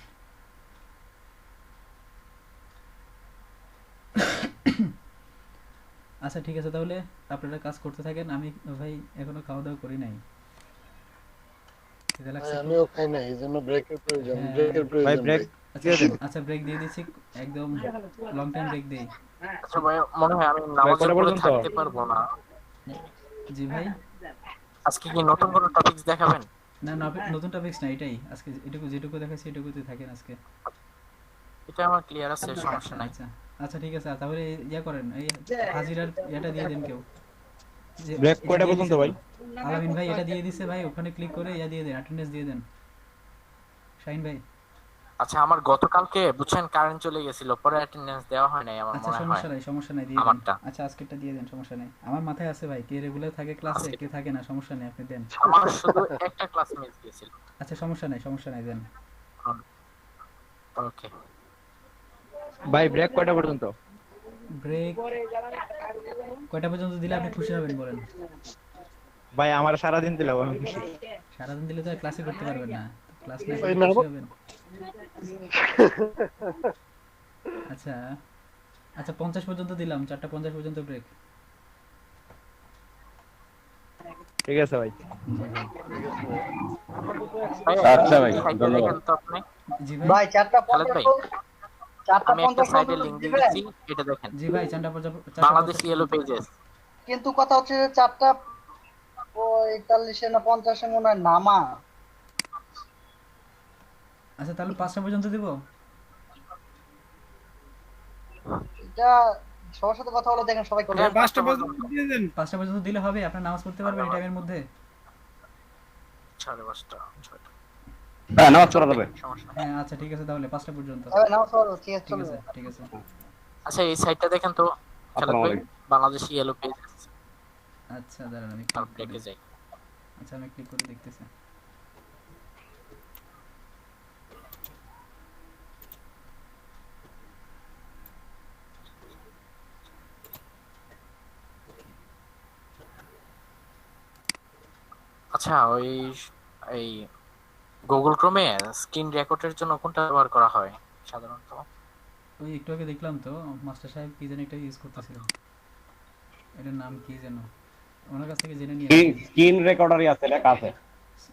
আচ্ছা ঠিক আছে, তাহলে আপনারা কাজ করতে থাকেন, আমি ভাই এখনো খাওয়া দাওয়া করি নাই, খিদে লাগছে ভাই, খুব। আমিও খাই না, এই জন্য ব্রেকের প্রয়োজন, হ্যাঁ। ব্রেকের ভাই প্রয়োজন ব্রেক ভাই। দিয়ে দেন। আচ্ছা ব্রেক দিয়ে দিচ্ছি, একদম লং টাইম ব্রেক দেই। আচ্ছা ভাই, মনে হয় আমি নামাজের কটা পরে পর্যন্ত? থাকতে পারবো না। জি ভাই, আজকে কি নতুন কোনো টপিকস দেখাবেন? না নতুন টপিকস না, এটাই আজকে যেটুকু দেখাচ্ছি এটুকুতে থাকেন আজকে। এটা আমার ক্লিয়ার আছে, সমস্যা নাই। আচ্ছা আচ্ছা ঠিক আছে, তাহলে ইয়া করেন, এই হাজিরার এটা দিয়ে দেন কেউ, যে ব্রেক এটা কয়টা দিয়ে পর্যন্ত দিছে ভাই? তো। আলামিন ভাই এটা দিয়ে দিছে ভাই, ওখানে ক্লিক করে ইয়া দিয়ে দেন, অ্যাটেন্ডেন্স দিয়ে দেন। শাহিন ভাই আচ্ছা আমার গতকালকে বুঝছেন কারেন্ট চলে গেছিল, পরে অ্যাটেন্ডেন্স দেওয়া হয় নাই আমার আচ্ছা মনে হয় সমস্যা নাই দিয়ে দেন। আমারটা। আচ্ছা আজকেরটা দিয়ে দেন, সমস্যা নেই, আমার মাথায় আছে ভাই, কে রেগুলার থাকে ক্লাসে, আজকে কে থাকে না, সমস্যা নেই, আপনি দেন। আমার শুধু একটা ক্লাস মিস গিয়েছিল। আচ্ছা সমস্যা নাই দেন। ওকে ভাই ব্রেক কয়টা পর্যন্ত? ব্রেক কয়টা পর্যন্ত দিলে আপনি খুশি হবেন বলেন? ভাই আমার সারাদিন দিলাম আমি খুশি। সারাদিন দিলে তো আর ক্লাসে করতে পারবেন না, ক্লাস না ওই করলে না খুশি হবেন? আচ্ছা আচ্ছা 50 পর্যন্ত দিলাম, 4:50 পর্যন্ত ব্রেক। ঠিক আছে ভাই। আচ্ছা ভাই ধন্যবাদ। তো আপনি জি ভাই। ভাই 4টা খালেদ 50 ভাই, চারটা আমি একটা 50 সাইডে পর্যন্ত লিংক দিয়ে দিবেন? দিচ্ছি, এটা দেখেন। জি ভাই, বাংলাদেশি ইয়েলো পেজেস। কিন্তু কথা হচ্ছে যে 4টা 45 না 50 মনে হয় নামা। আচ্ছা তাহলে 5টা পর্যন্ত দিব। এটা সবার সাথে কথা বলে দেখেন সবাই করবে। 5টা পর্যন্ত দিয়ে দেন। 5টা পর্যন্ত দিলে হবে, আপনার নামাজ পড়তে পারবেন এই টাইমের মধ্যে? 5:30 6টা। হ্যাঁ নামাজ পড়া যাবে। সমস্যা নেই। হ্যাঁ আচ্ছা ঠিক আছে, তাহলে 5টা পর্যন্ত। তবে নাও চলো ঠিক আছে ঠিক চলো। আছে ঠিক আছে। আচ্ছা এই সাইটটা দেখেন তো খালেদ ভাই, বাংলাদেশি ইয়েলো পেজেস। আচ্ছা দাঁড়ান আমি আর ক্লিক ব্রেকে করি। যাই। আচ্ছা আমি ক্লিক করে দেখতেছি। আচ্ছা ওই এই গুগল ক্রোমে স্ক্রিন রেকর্ডের জন্য কোনটা ব্যবহার করা হয় সাধারণত? ওই একটু আগে দেখলাম তো মাস্টার সাহেব কি যেন একটা ইউজ করতেছিল, এটার নাম কি যেন, ওনার কাছ থেকে জেনে নিয়ে আসি। স্ক্রিন রেকর্ডারই আছে, লেখা আছে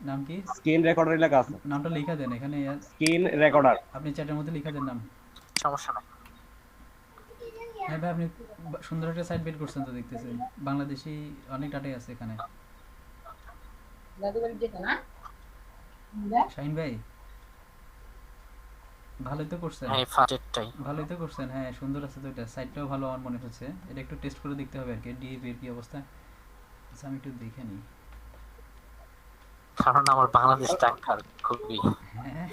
নাম কি? স্ক্রিন রেকর্ডারই লেখা আছে। নামটা লেখা দেন এখানে, স্ক্রিন রেকর্ডার আপনি চ্যাটের মধ্যে লেখা দেন নাম। সমস্যা নাই। হ্যাঁ ভাই আপনি সুন্দর একটা সাইট বের করছেন তো দেখতেছেন, বাংলাদেশি অনেক ডাটাই আছে এখানে। শাহিন ভাই ভালোই তো করছেন। হ্যাঁ ফার্স্টেরটাই ভালোই তো করছেন, হ্যাঁ সুন্দর আছে তো, এটা সাইটটাও ভালো আমার মনে হচ্ছে, এটা একটু টেস্ট করে দেখতে হবে আর কি, ডিএপি এর কি অবস্থা। আচ্ছা আমি একটু দেখে নিই। কারণ আমার বাংলাদেশ টাকার খুবই হ্যাঁ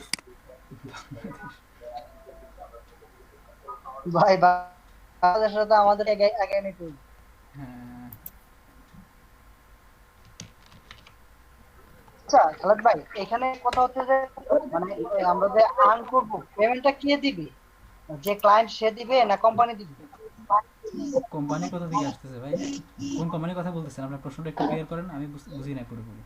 ভাই বাংলাদেশের তো আমাদের আগে আগে নিতে হবে। হ্যাঁ আচ্ছা খালেদ ভাই এখানে কথা হচ্ছে যে মানে আমরা যে আর্ন করব পেমেন্টটা কে দিবে? যে ক্লায়েন্ট সে দিবে না কোম্পানি দিবে? কোম্পানি কোথা থেকে আসতেছে ভাই, কোন কোম্পানির কথা বলতেছেন? আপনার প্রশ্নটা একটু ক্লিয়ার করেন, আমি বুঝি না পুরোপুরি।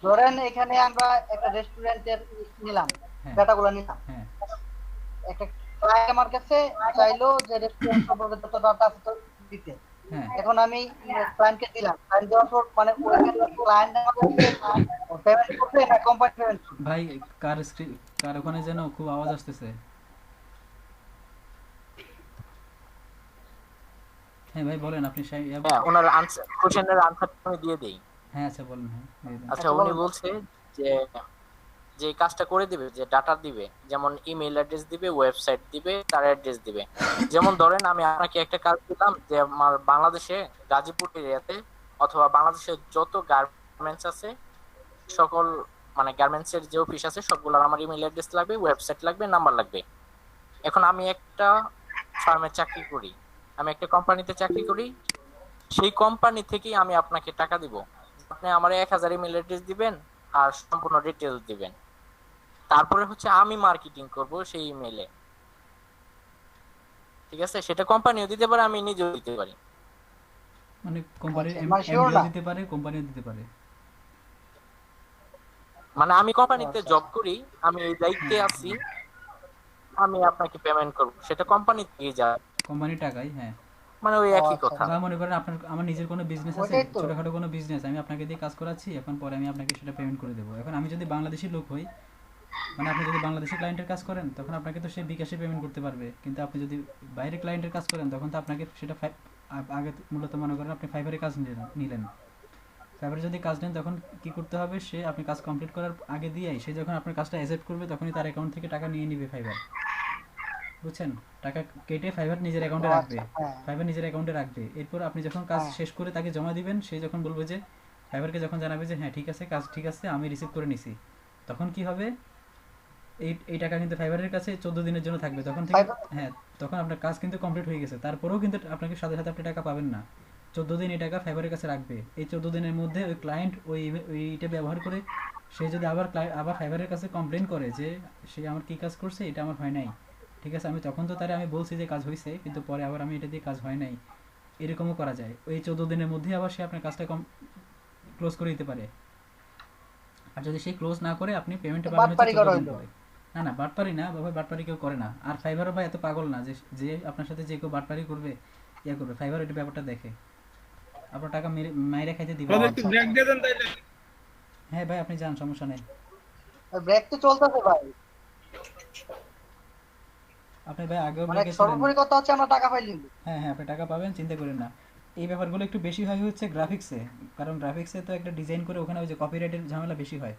ধরেন এখানে আমরা একটা রেস্টুরেন্টের নিলাম, হ্যাঁ ডাটাগুলো নিলাম, হ্যাঁ একটা ক্লায়েন্ট আমার কাছে চাইলো যে রেস্টুরেন্ট সম্পর্কে যত ডাটা আছে তো দিতে। হ্যাঁ এখন আমি ক্লায়েন্টকে দিলাম, ক্লায়েন্ট দেওয়ার পর মানে ওইখানে ক্লায়েন্ট আমাকে পেমেন্ট করবে না কোম্পানি পেমেন্ট করবে? ভাই কার ওখানে যেন খুব আওয়াজ আসতেছে। হ্যাঁ ভাই বলেন আপনি হ্যাঁ ওনার আনসার কোশ্চেনের আনসারটা আমি দিয়ে দেই। হ্যাঁ আচ্ছা বলেন, হ্যাঁ দিয়ে দেন। আচ্ছা উনি বলছে যে যে কাজটা করে দিবে, যে ডাটা দিবে, যেমন ইমেল অ্যাড্রেস দিবে, ওয়েবসাইট দিবে, তার অ্যাড্রেস দিবে। যেমন ধরেন আমি আপনাকে একটা কাজ দিলাম যে আমার বাংলাদেশে গাজীপুর এরিয়াতে অথবা বাংলাদেশের যত গার্মেন্টস আছে সকল মানে গার্মেন্টস এর যে অফিস আছে সবগুলোর আমার ইমেল অ্যাড্রেস লাগবে, ওয়েবসাইট লাগবে, নাম্বার লাগবে। এখন আমি একটা ফার্মে চাকরি করি, আমি একটা কোম্পানিতে চাকরি করি, সেই কোম্পানি থেকেই আমি আপনাকে টাকা দিব। আপনি আমার 1000 ইমেল অ্যাড্রেস দিবেন আর সম্পূর্ণ ডিটেইলস দিবেন, তারপরে হচ্ছে আমি মার্কেটিং করব সেই ইমেলে। ঠিক আছে, সেটা কোম্পানিও দিতে পারে, আমি নিজেও দিতে পারি। মানে কোম্পানির মানে sure এমডিও না? দিতে পারে, কোম্পানিও দিতে পারে। মানে আমি কোম্পানিতে জব করি, আমি এই দায়িত্বে আছি, আমি আপনাকে পেমেন্ট করব, সেটা কোম্পানি থেকে যায়, কোম্পানির টাকাই, হ্যাঁ। মানে ওই একই কথা। বা মনে করেন আমার নিজের কোনো বিজনেস আছে, ওটাই তো। ছোটখাটো কোনো বিজনেস, আমি আপনাকে দিয়ে কাজ করাচ্ছি, এখন পরে আমি আপনাকে সেটা পেমেন্ট করে দেবো। এখন আমি যদি বাংলাদেশি লোক হই, মানে আপনি যদি বাংলাদেশি ক্লায়েন্টের কাজ করেন তখন আপনাকে তো সে বিকাশে পেমেন্ট করতে পারবে, কিন্তু আপনি যদি বাইরে ক্লায়েন্টের কাজ করেন তখন তো আপনাকে সেটা আগে মূলত মনে করেন আপনি ফাইবারে কাজ নিলেন, ফাইবারে যদি কাজ নেন তখন কি করতে হবে, সে আপনি কাজ কমপ্লিট করার আগে দিয়েই সে যখন আপনার কাজটা অ্যাকসেপ্ট করবে তখনই তার অ্যাকাউন্ট থেকে টাকা নিয়ে নিবে ফাইবার। বুঝছেন? টাকা কেটে ফাইবার নিজের ও অ্যাকাউন্টে রাখবে, আচ্ছা, হ্যাঁ ফাইবার নিজের অ্যাকাউন্টে রাখবে। এরপর আপনি যখন কাজ হ্যাঁ। শেষ করে তাকে জমা দিবেন, সে যখন বলবে যে ফাইবারকে যখন জানাবে যে হ্যাঁ ঠিক আছে, কাজ ঠিক আছে, আমি রিসিভ করে নিছি, তখন কি হবে, এই টাকা কিন্তু ফাইবারের কাছে 14 দিনের জন্য থাকবে। তখন থেকে ফাইবার হ্যাঁ, তখন আপনার কাজ কিন্তু কমপ্লিট হয়ে গেছে, তারপরেও কিন্তু আপনাকে সাথে সাথে আপনি টাকা পাবেন না। 14 দিন এই টাকা ফাইবারের কাছে রাখবে। এই 14 দিনের মধ্যে ওই ক্লায়েন্ট ওইটা ব্যবহার করে সে যদি আবার ফাইবারের কাছে কমপ্লেন করে যে সে আমার কি কাজ করছে, এটা আমার হয় নাই, ঠিক আছে, আমি তখন তো তারে আমি বলছি যে কাজ হয়েছে, কিন্তু পরে আবার আমি এটা দিয়ে কাজ হয় নাই, এরকমও করা যায়। ওই 14 দিনের মধ্যে আবার সে আপনার কাজটা ক্লোজ করে দিতে পারে। আর যদি সে ক্লোজ না করে, আপনি পেমেন্টটা পাবেন হচ্ছে বাটপারি 14 করা দিন হইলো। পরে। না না, বাটপারি না বাবা, বাটপারি কেউ করে না। আর ফাইবারও ভাই এত পাগল না যে যে আপনার সাথে যে কেউ বাটপারি করবে, ইয়া করবে। ফাইবার এটা ব্যাপারটা দেখে, আপনার টাকা মাইরে খাইতে দিবে ও না। একটু আচ্ছা ব্রেক আচ্ছা, দিয়ে দেন তাইলে। হ্যাঁ ভাই, আপনি যান, সমস্যা নেই। ব্রেক তো চলতেছে ভাই। আপনি ভাই আগেও মানে ব্রেকে ছিলেন। সর্বোপরি কথা হচ্ছে আমরা টাকা পাইলি। হ্যাঁ হ্যাঁ, আপনি টাকা পাবেন, চিন্তা করেন না। এই ব্যাপারগুলো একটু বেশি হয় হচ্ছে গ্রাফিক্সে, কারণ গ্রাফিক্সে তো একটা ডিজাইন করে ওখানে ওই যে কপিরাইটের ঝামেলা বেশি হয়।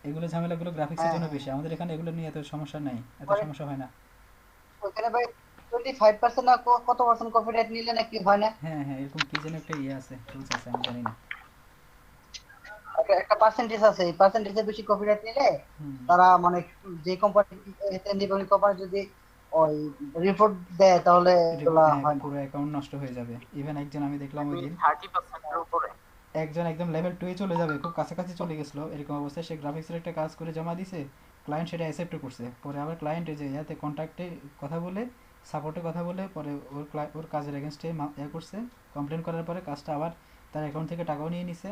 এগুলো ঝামেলাগুলো গ্রাফিক্সের হ্যাঁ জন্য হ্যাঁ, বেশি। আমাদের এখানে এগুলো নিয়ে এত সমস্যা নাই, এত পরে সমস্যা হয় না। ওখানে ভাই 25% না কত পার্সেন্ট কপিরাইট নিলে নাকি হয় না? হ্যাঁ হ্যাঁ, এরকম কি যেন একটা ইয়ে আছে, রুলস আছে, আমি জানি না। একটা একটা পার্সেন্টেজ আছে, এই পার্সেন্টেজের বেশি কপিরাইট নিলে হুম। তারা মানে যে কোম্পানি এতে নিবে ওই কোম্পানি যদি ওই রিপোর্ট দেয় তাহলে এগুলা হ্যাঁ, হয় না। পুরো অ্যাকাউন্ট নষ্ট হয়ে যাবে। ইভেন একজন আমি দেখলাম ওই দিন, 30% উপরে। একজন একদম লেভেল 2 এ চলে যাবে, খুব কাছাকাছি চলে গেছিলো, এরকম অবস্থায় সে গ্রাফিক্সের একটা কাজ করে জমা দিছে, ক্লায়েন্ট সেটা অ্যাকসেপ্ট করছে। পরে আবার ক্লায়েন্ট যে ইয়াতে কন্ট্যাক্টে কথা বলে, সাপোর্টে কথা বলে, পরে ওর কাজের এগেনস্টে ইয়ে করছে, কমপ্লেন করার পরে কাজটা আবার তার অ্যাকাউন্ট থেকে টাকাও নিয়ে নিছে।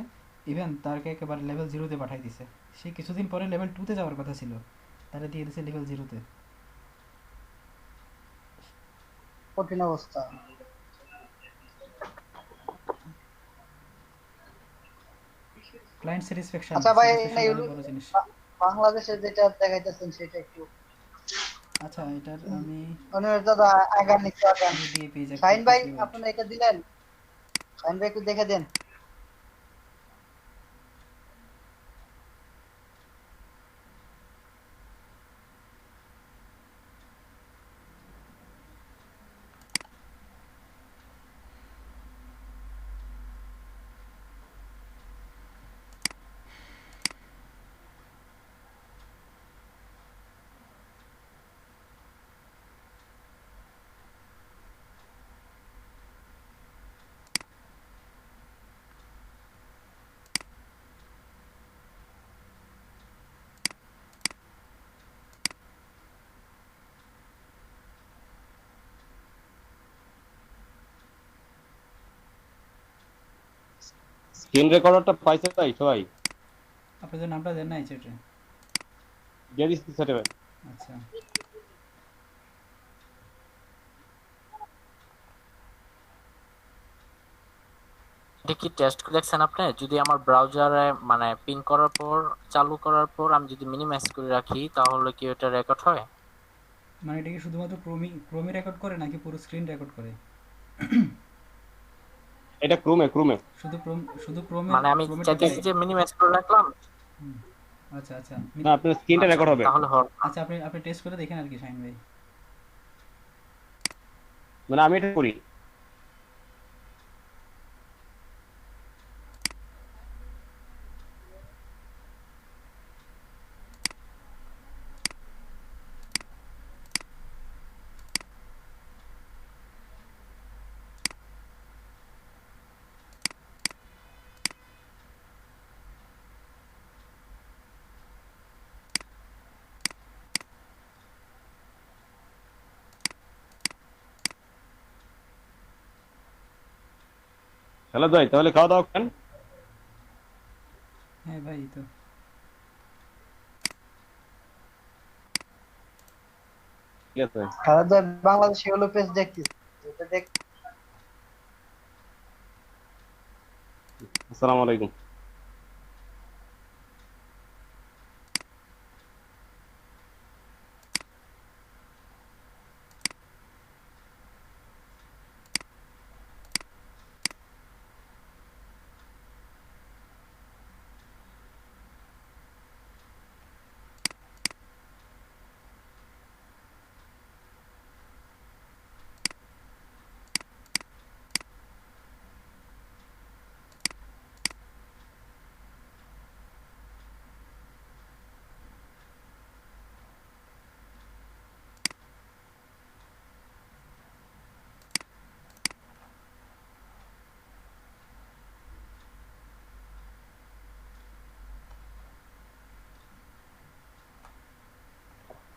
ইভেন তাকে একেবারে লেভেল 0-তে পাঠাই দিছে। সে কিছুদিন পরে লেভেল 2-তে যাওয়ার কথা ছিল, তারা দিয়ে দিছে লেভেল 0-তে। কঠিন অবস্থা। ক্লায়েন্ট স্যাটিসফ্যাকশন, আচ্ছা ভাই, স্যাটিসফ্যাকশন না অনেক বড় জিনিস। বাংলাদেশে যেটা দেখাইতেছেন সেটা একটু আচ্ছা, এটার আমি দাদা আগান একটু আগান। দিয়ে পেজ শাহিন অ্যাক্টিভ ভাই করছি, ওয়েট। আপনারা এটা দিলেন, শাহিন ভাই একটু দেখে দেন। স্ক্রিন রেকর্ডারটা পাইছে তাই সবাই আপনাদের নামটা দেন নাই চ্যাটে। দিয়ে দিচ্ছি সেটা ভাই। আচ্ছা, এটা কি টেস্ট দেখছেন আপনি? যদি আমার ব্রাউজারে মানে পিন করার পর, চালু করার পর আমি যদি মিনিমাইজ করে রাখি, তাহলে কি ওটা রেকর্ড হয়? মানে এটা কি শুধুমাত্র ক্রোমই রেকর্ড করে নাকি পুরো স্ক্রিন রেকর্ড করে? এটা ক্রোমে ক্রোমে শুধু ক্রোমে, মানে আমি ক্রোমেরটাতে? চাইতেছি যে মিনিমাইজ করে রাখলাম। হুম, আচ্ছা আচ্ছা। না আপনার স্ক্রিনটা আচ্ছা, রেকর্ড হবে। তাহলে হবে। আচ্ছা, আপনি আপনি টেস্ট করে দেখেন আর কি শাহিন ভাই। মানে আমি এটা করি। হ্যালো ভাই, তাহলে খাওয়া দাওয়া করেন। হ্যাঁ ভাই, এই তো। ঠিক আছে। বাংলাদেশি হলো পেজ দেখতেছি, এটা দেখ। আসসালামু আলাইকুম।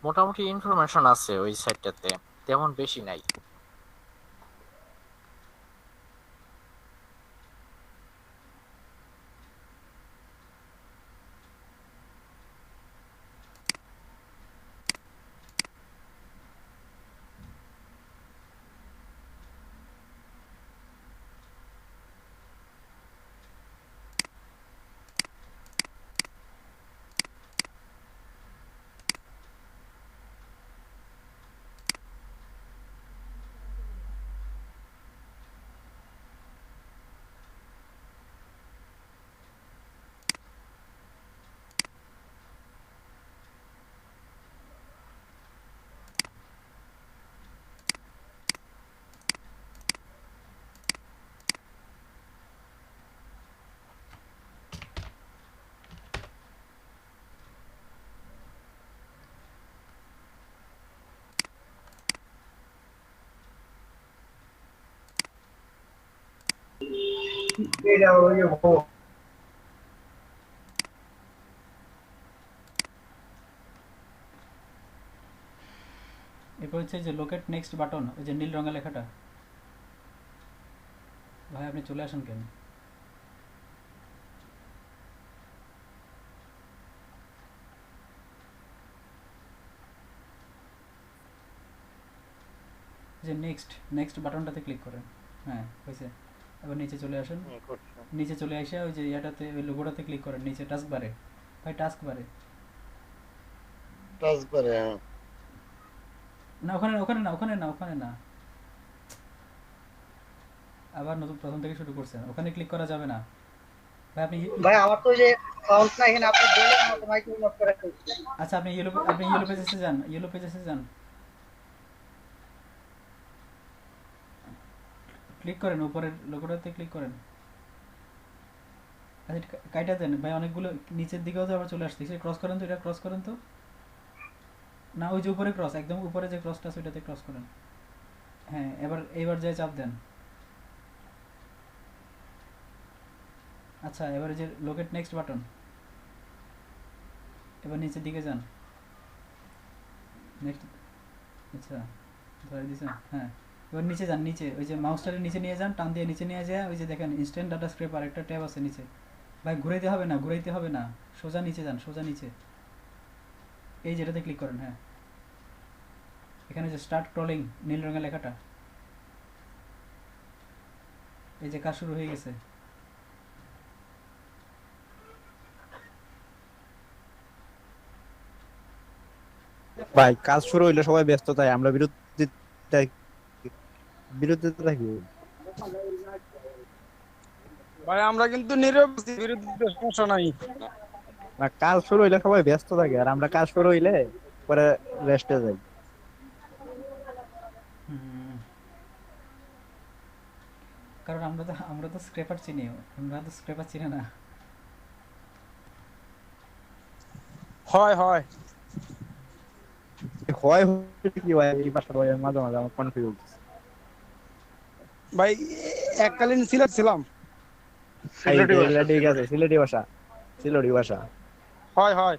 মোটামুটি ইনফরমেশন আছে ওই সাইটটাতে, তেমন বেশি নাই। এরপর হচ্ছে যে লোকেট নেক্সট বাটন, ওই যে নীল রঙের লেখাটা। ভাই আপনি চলে আসেন কেন? যে নেক্সট নেক্সট বাটনটাতে ক্লিক করেন। হ্যাঁ হয়েছে। এবার নিচে চলে আসেন, নিচে চলে আসে ওই যে ইয়াটাতে, ওই লোগোটাতে ক্লিক করেন নিচে টাস্ক বারে। ভাই টাস্ক বারে হ্যাঁ। না, ওখানে ওখানে না, ওখানে না, ওখানে না, আবার নতুন প্রথম থেকে শুরু করছেন, ওখানে ক্লিক করা যাবে না ভাই। আপনি ভাই আমার তো ওই যে সাউন্ড না, এখানে আপনি বলেন মতো মাইক্রোফোন অফ করে ফেলছি। আচ্ছা আপনি ইয়েলো পেজেসে যান, ইয়েলো পেজেসে যান, ক্লিক করেন উপরের লোগোটাতে ক্লিক করেন। আচ্ছা কাইটা দেন ভাই, অনেকগুলো নিচের দিকেও তো আবার চলে আসছে, ক্রস করেন তো, এটা ক্রস করেন তো। না ওই যে উপরে ক্রস, একদম উপরে যে ক্রসটা আছে ওইটাতে ক্রস করেন। হ্যাঁ এবার যে চাপ দেন। আচ্ছা এবারে যে লোকেট নেক্সট বাটন, এবার নিচের দিকে যান। নেক্সট, আচ্ছা ধরে দিয়েছেন, হ্যাঁ এবার নিচে যান, নিচে ওই যে মাউসটারে নিচে নিয়ে যান, টান দিয়ে নিচে নিয়ে যায়, ওই যে দেখেন ইনস্ট্যান্ট ডাটা স্ক্রেপার একটা ট্যাব আছে নিচে। ভাই ঘুরাইতে হবে না, ঘুরাইতে হবে না, সোজা নিচে যান, সোজা নিচে, এই যেটাতে ক্লিক করেন। হ্যাঁ এখানে যে স্টার্ট ক্রলিং নীল রঙের লেখাটা, এই যে কাজ শুরু হয়ে গেছে। ভাই কাজ শুরু হইলে সবাই ব্যস্ত, তাই আমরা বিরুদ্ধে বিরুদ্ধে থাকি। ভাই আমরা কিন্তু নীরব আছি, বিরুদ্ধে সমস্যা নাই। না, কাজ শুরু হইলে সবাই ব্যস্ত থাকে, আর আমরা কাজ শুরু হইলে পরে রেস্টে যাই। কারণ আমরা তো স্ক্রেপার চিনি, আমরা তো স্ক্রেপার চিনি না। হয় হয় হয় কি ভাই, এই ভাষা ভাই মাঝে মাঝে আমার কনফিউজ। ভাই এককালীন ছিলাম। ঠিক আছে, সিলেটি ভাষা, সিলেটি ভাষা। হয় হয়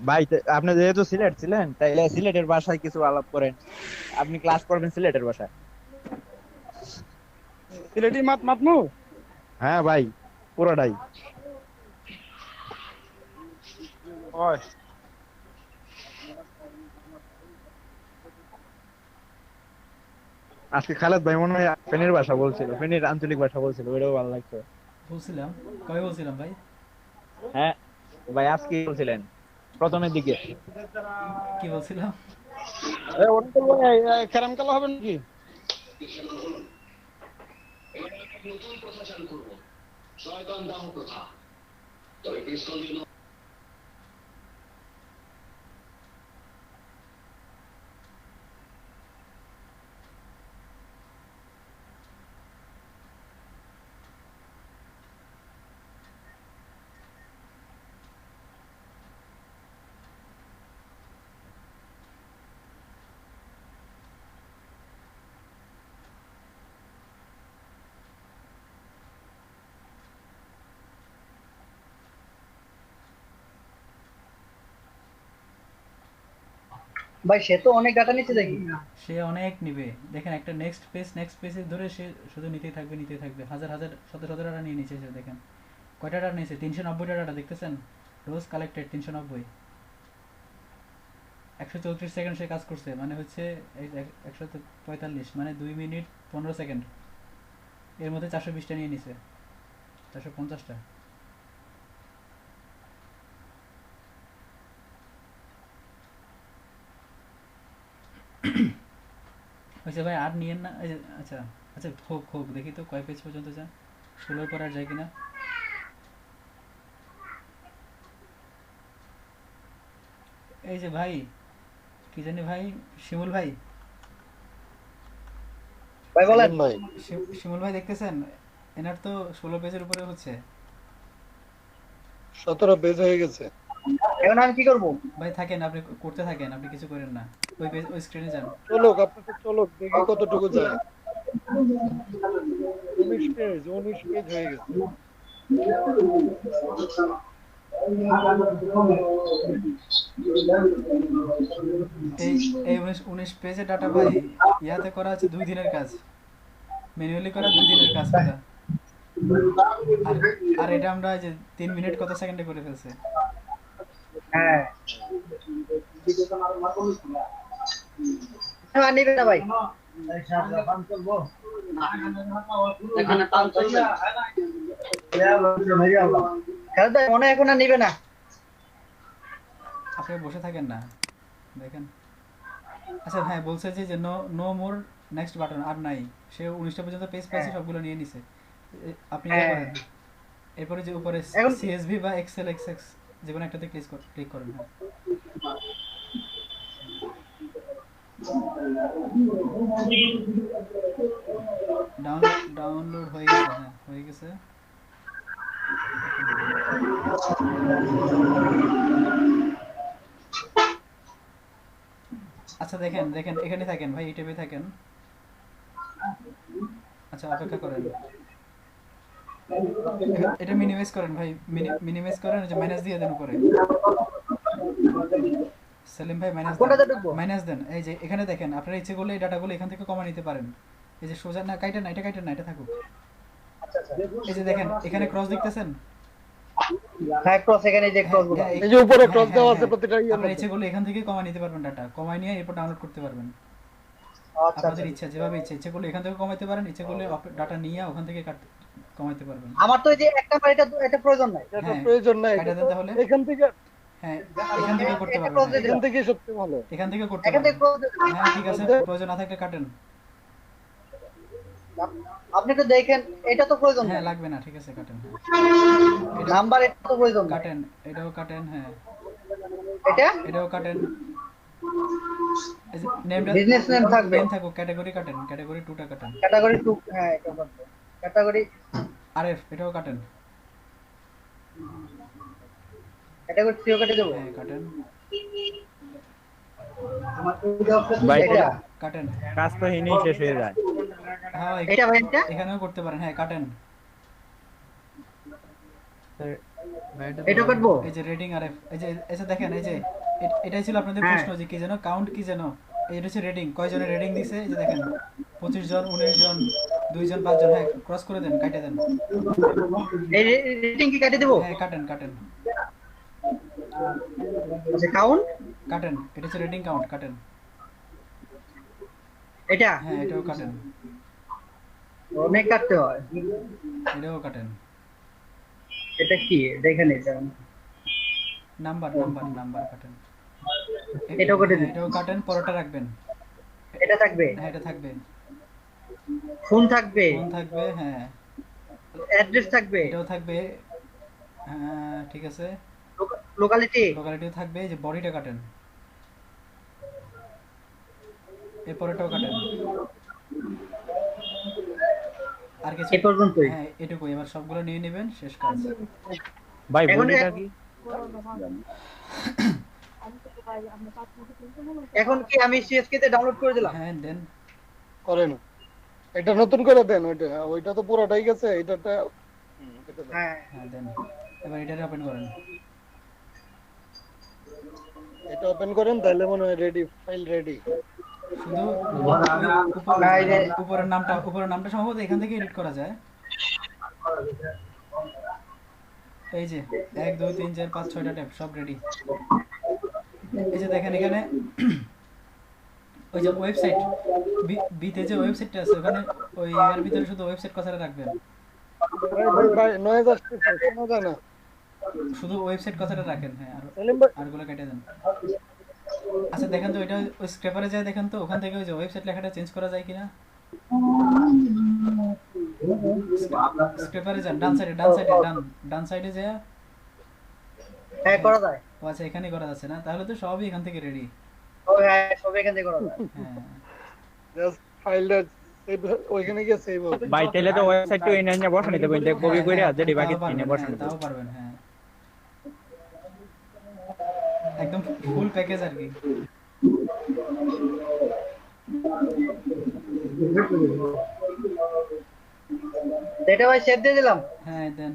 ভাই আপনি যেহেতু সিলেট ছিলেন, তাইলে সিলেটের ভাষায় কিছু আলাপ করেন। আপনি ক্লাস করবেন সিলেটের ভাষায়। সিলেটি মাতমু। হ্যাঁ ভাই পুরোটাই। হয় আজকে খালেদ ভাই মনে হয় ফেনীর ভাষা বলছিল, ফেনীর আঞ্চলিক ভাষা বলছিল, ওইটাও ভালো লাগছে। বলছিলাম, কবে বলছিলাম ভাই? হ্যাঁ ভাই আজকে বলছিলেন প্রথমের দিকে। কি বলছিলাম? ক্যারাম খেলা হবে নাকি? ভাই সে তো অনেক ডাটা নিচ্ছে দেখি। সে অনেক নিবে, দেখেন একটা নেক্সট পেজে ধরে সে শুধু নিতেই থাকবে, হাজার হাজার শত শত ডাটা নিয়ে নিচ্ছে সে। দেখেন কয়টা ডাটা নিয়েছে, 390টা ডাটা দেখতেছেন, রোজ কালেক্টেড 390, 134 সেকেন্ড সে কাজ করছে, মানে হচ্ছে 145, মানে 2 মিনিট 15 সেকেন্ড, এর মধ্যে 420টা নিয়ে নিছে, 450টা। আচ্ছা ভাই আর নিয়েন না, এই যে আচ্ছা আচ্ছা হোক দেখি তো কয় পেজ পর্যন্ত যান, 16 পর আর যায় কিনা। এই যে ভাই কি জানি ভাই, শিমুল ভাই, ভাই বলেন। ভাই শিমুল ভাই দেখতেছেন এনার তো 16 পেজের উপরে হচ্ছে। 17 পেজ হয়ে গেছে। এখন আমি কি করব? ভাই থাকেন, আপনি করতে থাকেন, আপনি কিছু করেন না, ওই পেজ ওই স্ক্রিনে যান। চলো আপনি তো চলো দেখি কতটুকু যায়। 19 পেজ হয়ে গেছে। এই এই 19 পেজের ডাটা ভাই ইয়াতে করা আছে 2 দিনের কাজ, ম্যানুয়ালি করা 2 দিনের কাজ করা। আর এটা আমরা যে 3 মিনিট কত সেকেন্ডে করে ফেলছে। হ্যাঁ আর নিবে না ভাই। এখানে টান চলবে। খেলা ভাই মনে হয় এখন আর নিবে না। আপনি বসে থাকেন না, দেখেন। আচ্ছা হ্যাঁ বলছে যে নো মোর নেক্সট বাটন, আর নাই, সে 19টা পর্যন্ত পেজ পাইছে, সবগুলো নিয়ে নিছে। আপনি ইয়ে করেন, এরপরে যে উপরে সিএসভি বা এক্সেল এক্সএক্স যে কোনো একটাতে ক্লিক করেন। ডাউনলোড হয়ে গেছে, হ্যাঁ হয়ে গেছে। আচ্ছা দেখেন এখানে থাকেন ভাই, এই ট্যাবে থাকেন। আচ্ছা অপেক্ষা করেন, এটা মিনিমাইজ করেন ভাই, মিনিমাইজ করেন, যে মাইনাস দিয়ে দেন উপরে। সেলিম ভাই মাইনাস দেন। এই যে এখানে দেখেন, আপনারা ইচ্ছে করলে এই ডাটাগুলো এখান থেকে কমা নিতে পারেন। এই যে সোজা না কাইটেন না, এটা থাকুক। এই যে দেখেন এখানে ক্রস দেখতেছেন, হ্যাঁ ক্রস, এখানে যে ক্রস গুলো, এই যে উপরে ক্রস দেওয়া আছে প্রতিটা আপনারা ইচ্ছে করলে এখান থেকে কমা নিতে পারবেন, ডাটা কমাই নিয়ে এরপর ডাউনলোড করতে পারবেন। আপনাদের ইচ্ছা, যেভাবে ইচ্ছে করলে এখান থেকে কমাইতে পারেন, ইচ্ছে করলে ডাটা নিয়ে ওখান থেকে কমাইতে পারবেন। আমার তো এই যে একটা বার এটা প্রয়োজন নাই, এটা প্রয়োজন নাই। কাটা দেন তাহলে এখান থেকে, হ্যাঁ এখান থেকে করতে পারবেন, এখান থেকে সবচেয়ে ভালো, এখান থেকে করতে পারবেন। হ্যাঁ ঠিক আছে, প্রয়োজন না থাকলে কাটেন। আপনি তো দেখেন এটা তো প্রয়োজন হ্যাঁ নাই, লাগবে না, ঠিক আছে কাটেন। নাম্বার এটা তো প্রয়োজন নাই। কাটেন, এটাও কাটেন, হ্যাঁ এটাও কাটেন। নেমটা বিজনেস নেম থাকবে, নেম থাকুক, ক্যাটাগরি কাটেন, ক্যাটাগরি 2টা কাটেন, ক্যাটাগরি 2, হ্যাঁ এটা করতে ক্যাটাগরি আরএফ এটাও কাটেন, ক্যাটাগরি 3 কেটে দেব, হ্যাঁ কাটেন ভাই এটা কাটেন। কাজ তো হিনেই শেষ হয়ে যায়। হ্যাঁ এটা ভাই এটা এখানেও করতে পারেন, হ্যাঁ কাটেন। এটা কাটবো। এই যে রেটিং আরএফ, এই যে এসে দেখেন, এই যে এটাই ছিল আপনাদের প্রশ্ন, যে কি যেন কাউন্ট কি যেন, এটা হচ্ছে রেটিং, কয়জনের রেটিং দিছে। এই যে দেখেন 25 জন, 19 জন, 2 জন, 5 জন, হ্যাঁ ক্রস করে দেন, কাটে দেন। এই রেটিং কি কেটে দেব? হ্যাঁ কাটেন। আচ্ছা কাউন্ট কাটেন, এটা হচ্ছে রেটিং কাউন্ট, কাটেন। এটা হ্যাঁ এটাও কাটেন, অনেক কাটতে হয়, এটাও কাটেন। এটা কি দেখেন, এটা নাম্বার কাটেন, এটাও কেটে দিন, এটাও কাটেন, পরোটা রাখবেন। এটা থাকবে, হ্যাঁ এটা থাকবে, ফোন থাকবে, হ্যাঁ অ্যাড্রেস থাকবে, এটাও থাকবে, হ্যাঁ ঠিক আছে, লোকালিটিও থাকবে। এই যে বডিটা কাটেন, এরপরেটাও কাটেন। আর কিছু এই পর্যন্তই, হ্যাঁ এটুকুই, এবার সবগুলো নিয়ে নেবেন, শেষ কাজ। ভাই বডিটা কি এখন কি আমি সিএসকে তে ডাউনলোড করে দিলাম? হ্যাঁ দেন, করেন এটা নতুন করে দেন, ওইটা তো পুরোটাই গেছে, এটাটা হ্যাঁ দেন। এবার এটারে ওপেন করেন। এটা ওপেন করেন তাহলে মনে হয় রেডি, ফাইল রেডি। শুধু উপরের নামটা সম্ভবত এখান থেকে এডিট করা যায়। এই যে 1 2 3 4 5 6টা ট্যাব সব রেডি। এই যে দেখেন এখানে ওই যে ওয়েবসাইট বিতে যে ওয়েবসাইটটা আছে ওখানে ওই এর ভিতরে শুধু ওয়েবসাইট কথাটা রাখবেন, ভাই নয়েজ আসতেছে, শোনা যায় না। শুধু ওয়েবসাইট কথাটা রাখেন। হ্যাঁ আর সেলিম ভাই আরগুলো কেটে দেন। আচ্ছা দেখেন তো এটা ওই স্ক্র্যাপারে যায়, দেখেন তো ওখান থেকে ওই যে ওয়েবসাইট লেখাটা চেঞ্জ করা যায় কিনা। স্ক্র্যাপারে যান, ডান সাইডে যায়। হ্যাঁ করা যায়। ও আচ্ছা এখানেই করা যাচ্ছে না, তাহলে তো সবই এখান থেকে রেডি। ও হ্যাঁ সব এখান থেকে করা যায়। হ্যাঁ জাস্ট ফাইলটা সেভ, ওইখানে গিয়ে সেভ হবে। ভাই তাহলে তো ওয়েবসাইটটা এনে নিয়ে বসাই নিতে পারেন, কপি করে আর যেটা বাকি তাও এনে পারবেন, বসাই হ্যাঁ, নিতে তাও পারবেন। হ্যাঁ একদম ফুল প্যাকেজ আর কি। এটা ভাই সেভ দিয়ে দিলাম। হ্যাঁ দেন।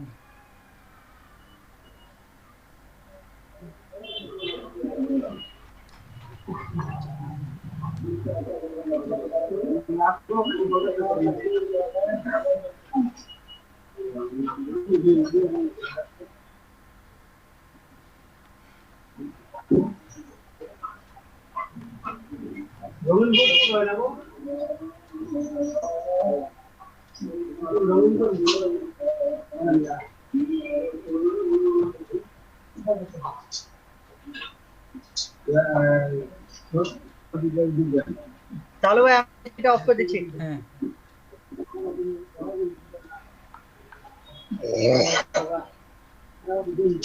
তাহলে ভাই আমি এটা অফ করে দিচ্ছি। হ্যাঁ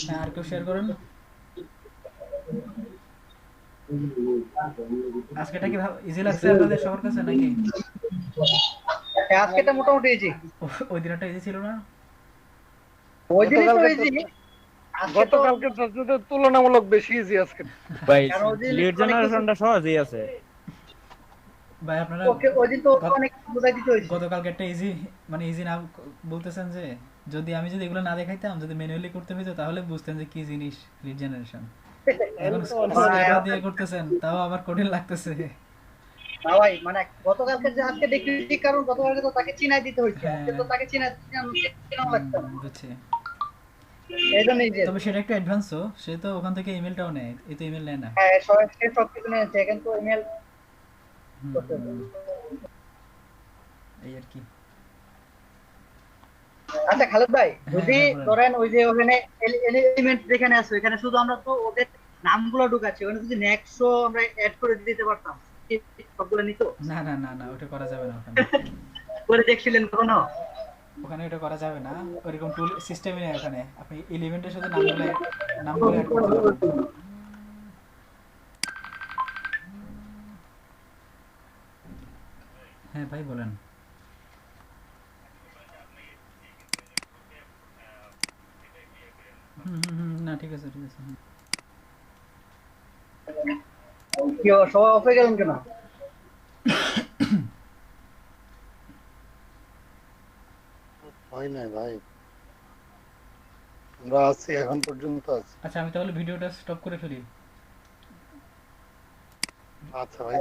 হ্যাঁ আর কেউ শেয়ার করুন। আজকেটা কি ইজি লাগছে আপনাদের সবার কাছে নাকি? হ্যাঁ, আজকেটা মোটামুটি ইজি। ওই দিনটা ইজি ছিল না? ওই দিনই তো ইজি। গতকালকে সাথে তুলনামূলক বেশি ইজি আজকে। ভাই কারণ ওই দিন লিড জেনারেশনটা সহজই আছে ভাই আপনারা ওকে ওই দিন তো অনেক বুঝাই দিতে হয়েছে। গতকালকে একটা ইজি মানে ইজি না বলতেছেন যে যদি আমি যদি এগুলো না দেখাইতাম, যদি ম্যানুয়ালি করতে হইতো তাহলে বুঝতেন যে কি জিনিস লিড জেনারেশন। এখন স্ক্র্যাপার দিয়ে করতেছেন তাও আবার কঠিন লাগতেছে। না ভাই মানে গতকালকে যে আজকে দেখি, কারণ গতকালকে তো তাকে চিনাই দিতে হয়েছে, আজকে তো তাকে চিনাই লাগতো না। বুঝছি। এইজন্যই যে তবে সেটা একটু অ্যাডভান্সও, সে তো ওখান থেকে ইমেলটাও নেয়, এই তো ইমেল নেয় না। হ্যাঁ সব কিছু নিয়েছে, এখন তো ইমেল করতে হবে। এই আর কি। আচ্ছা খালেদ ভাই, যদি হ্যাঁ, বলেন। ধরেন ওই যে ওখানে এলিমেন্ট যেখানে আছে ওখানে শুধু আমরা তো ওদের নামগুলো ঢুকাচ্ছি, ওখানে যদি নেক্সটও আমরা অ্যাড করে দিতে পারতাম সবগুলো নিত। না না না না ওটা করা যাবে না ওখানে। করে দেখছিলেন কখনো? ওখানে এটা করা যাবে না, ওইরকম টুল সিস্টেমই নেই ওখানে। আপনি এলিমেন্টের সাথে নামগুলো অ্যাড করতে পারবেন। হ্যাঁ ভাই বলেন। না ঠিক আছে ঠিক আছে। কি সবাই অফ হয়ে গেলেন কেন? হয় না ভাই, আমরা আছি এখন পর্যন্ত আছি। আচ্ছা আমি তাহলে ভিডিওটা স্টপ করে ফেলি। আচ্ছা ভাই।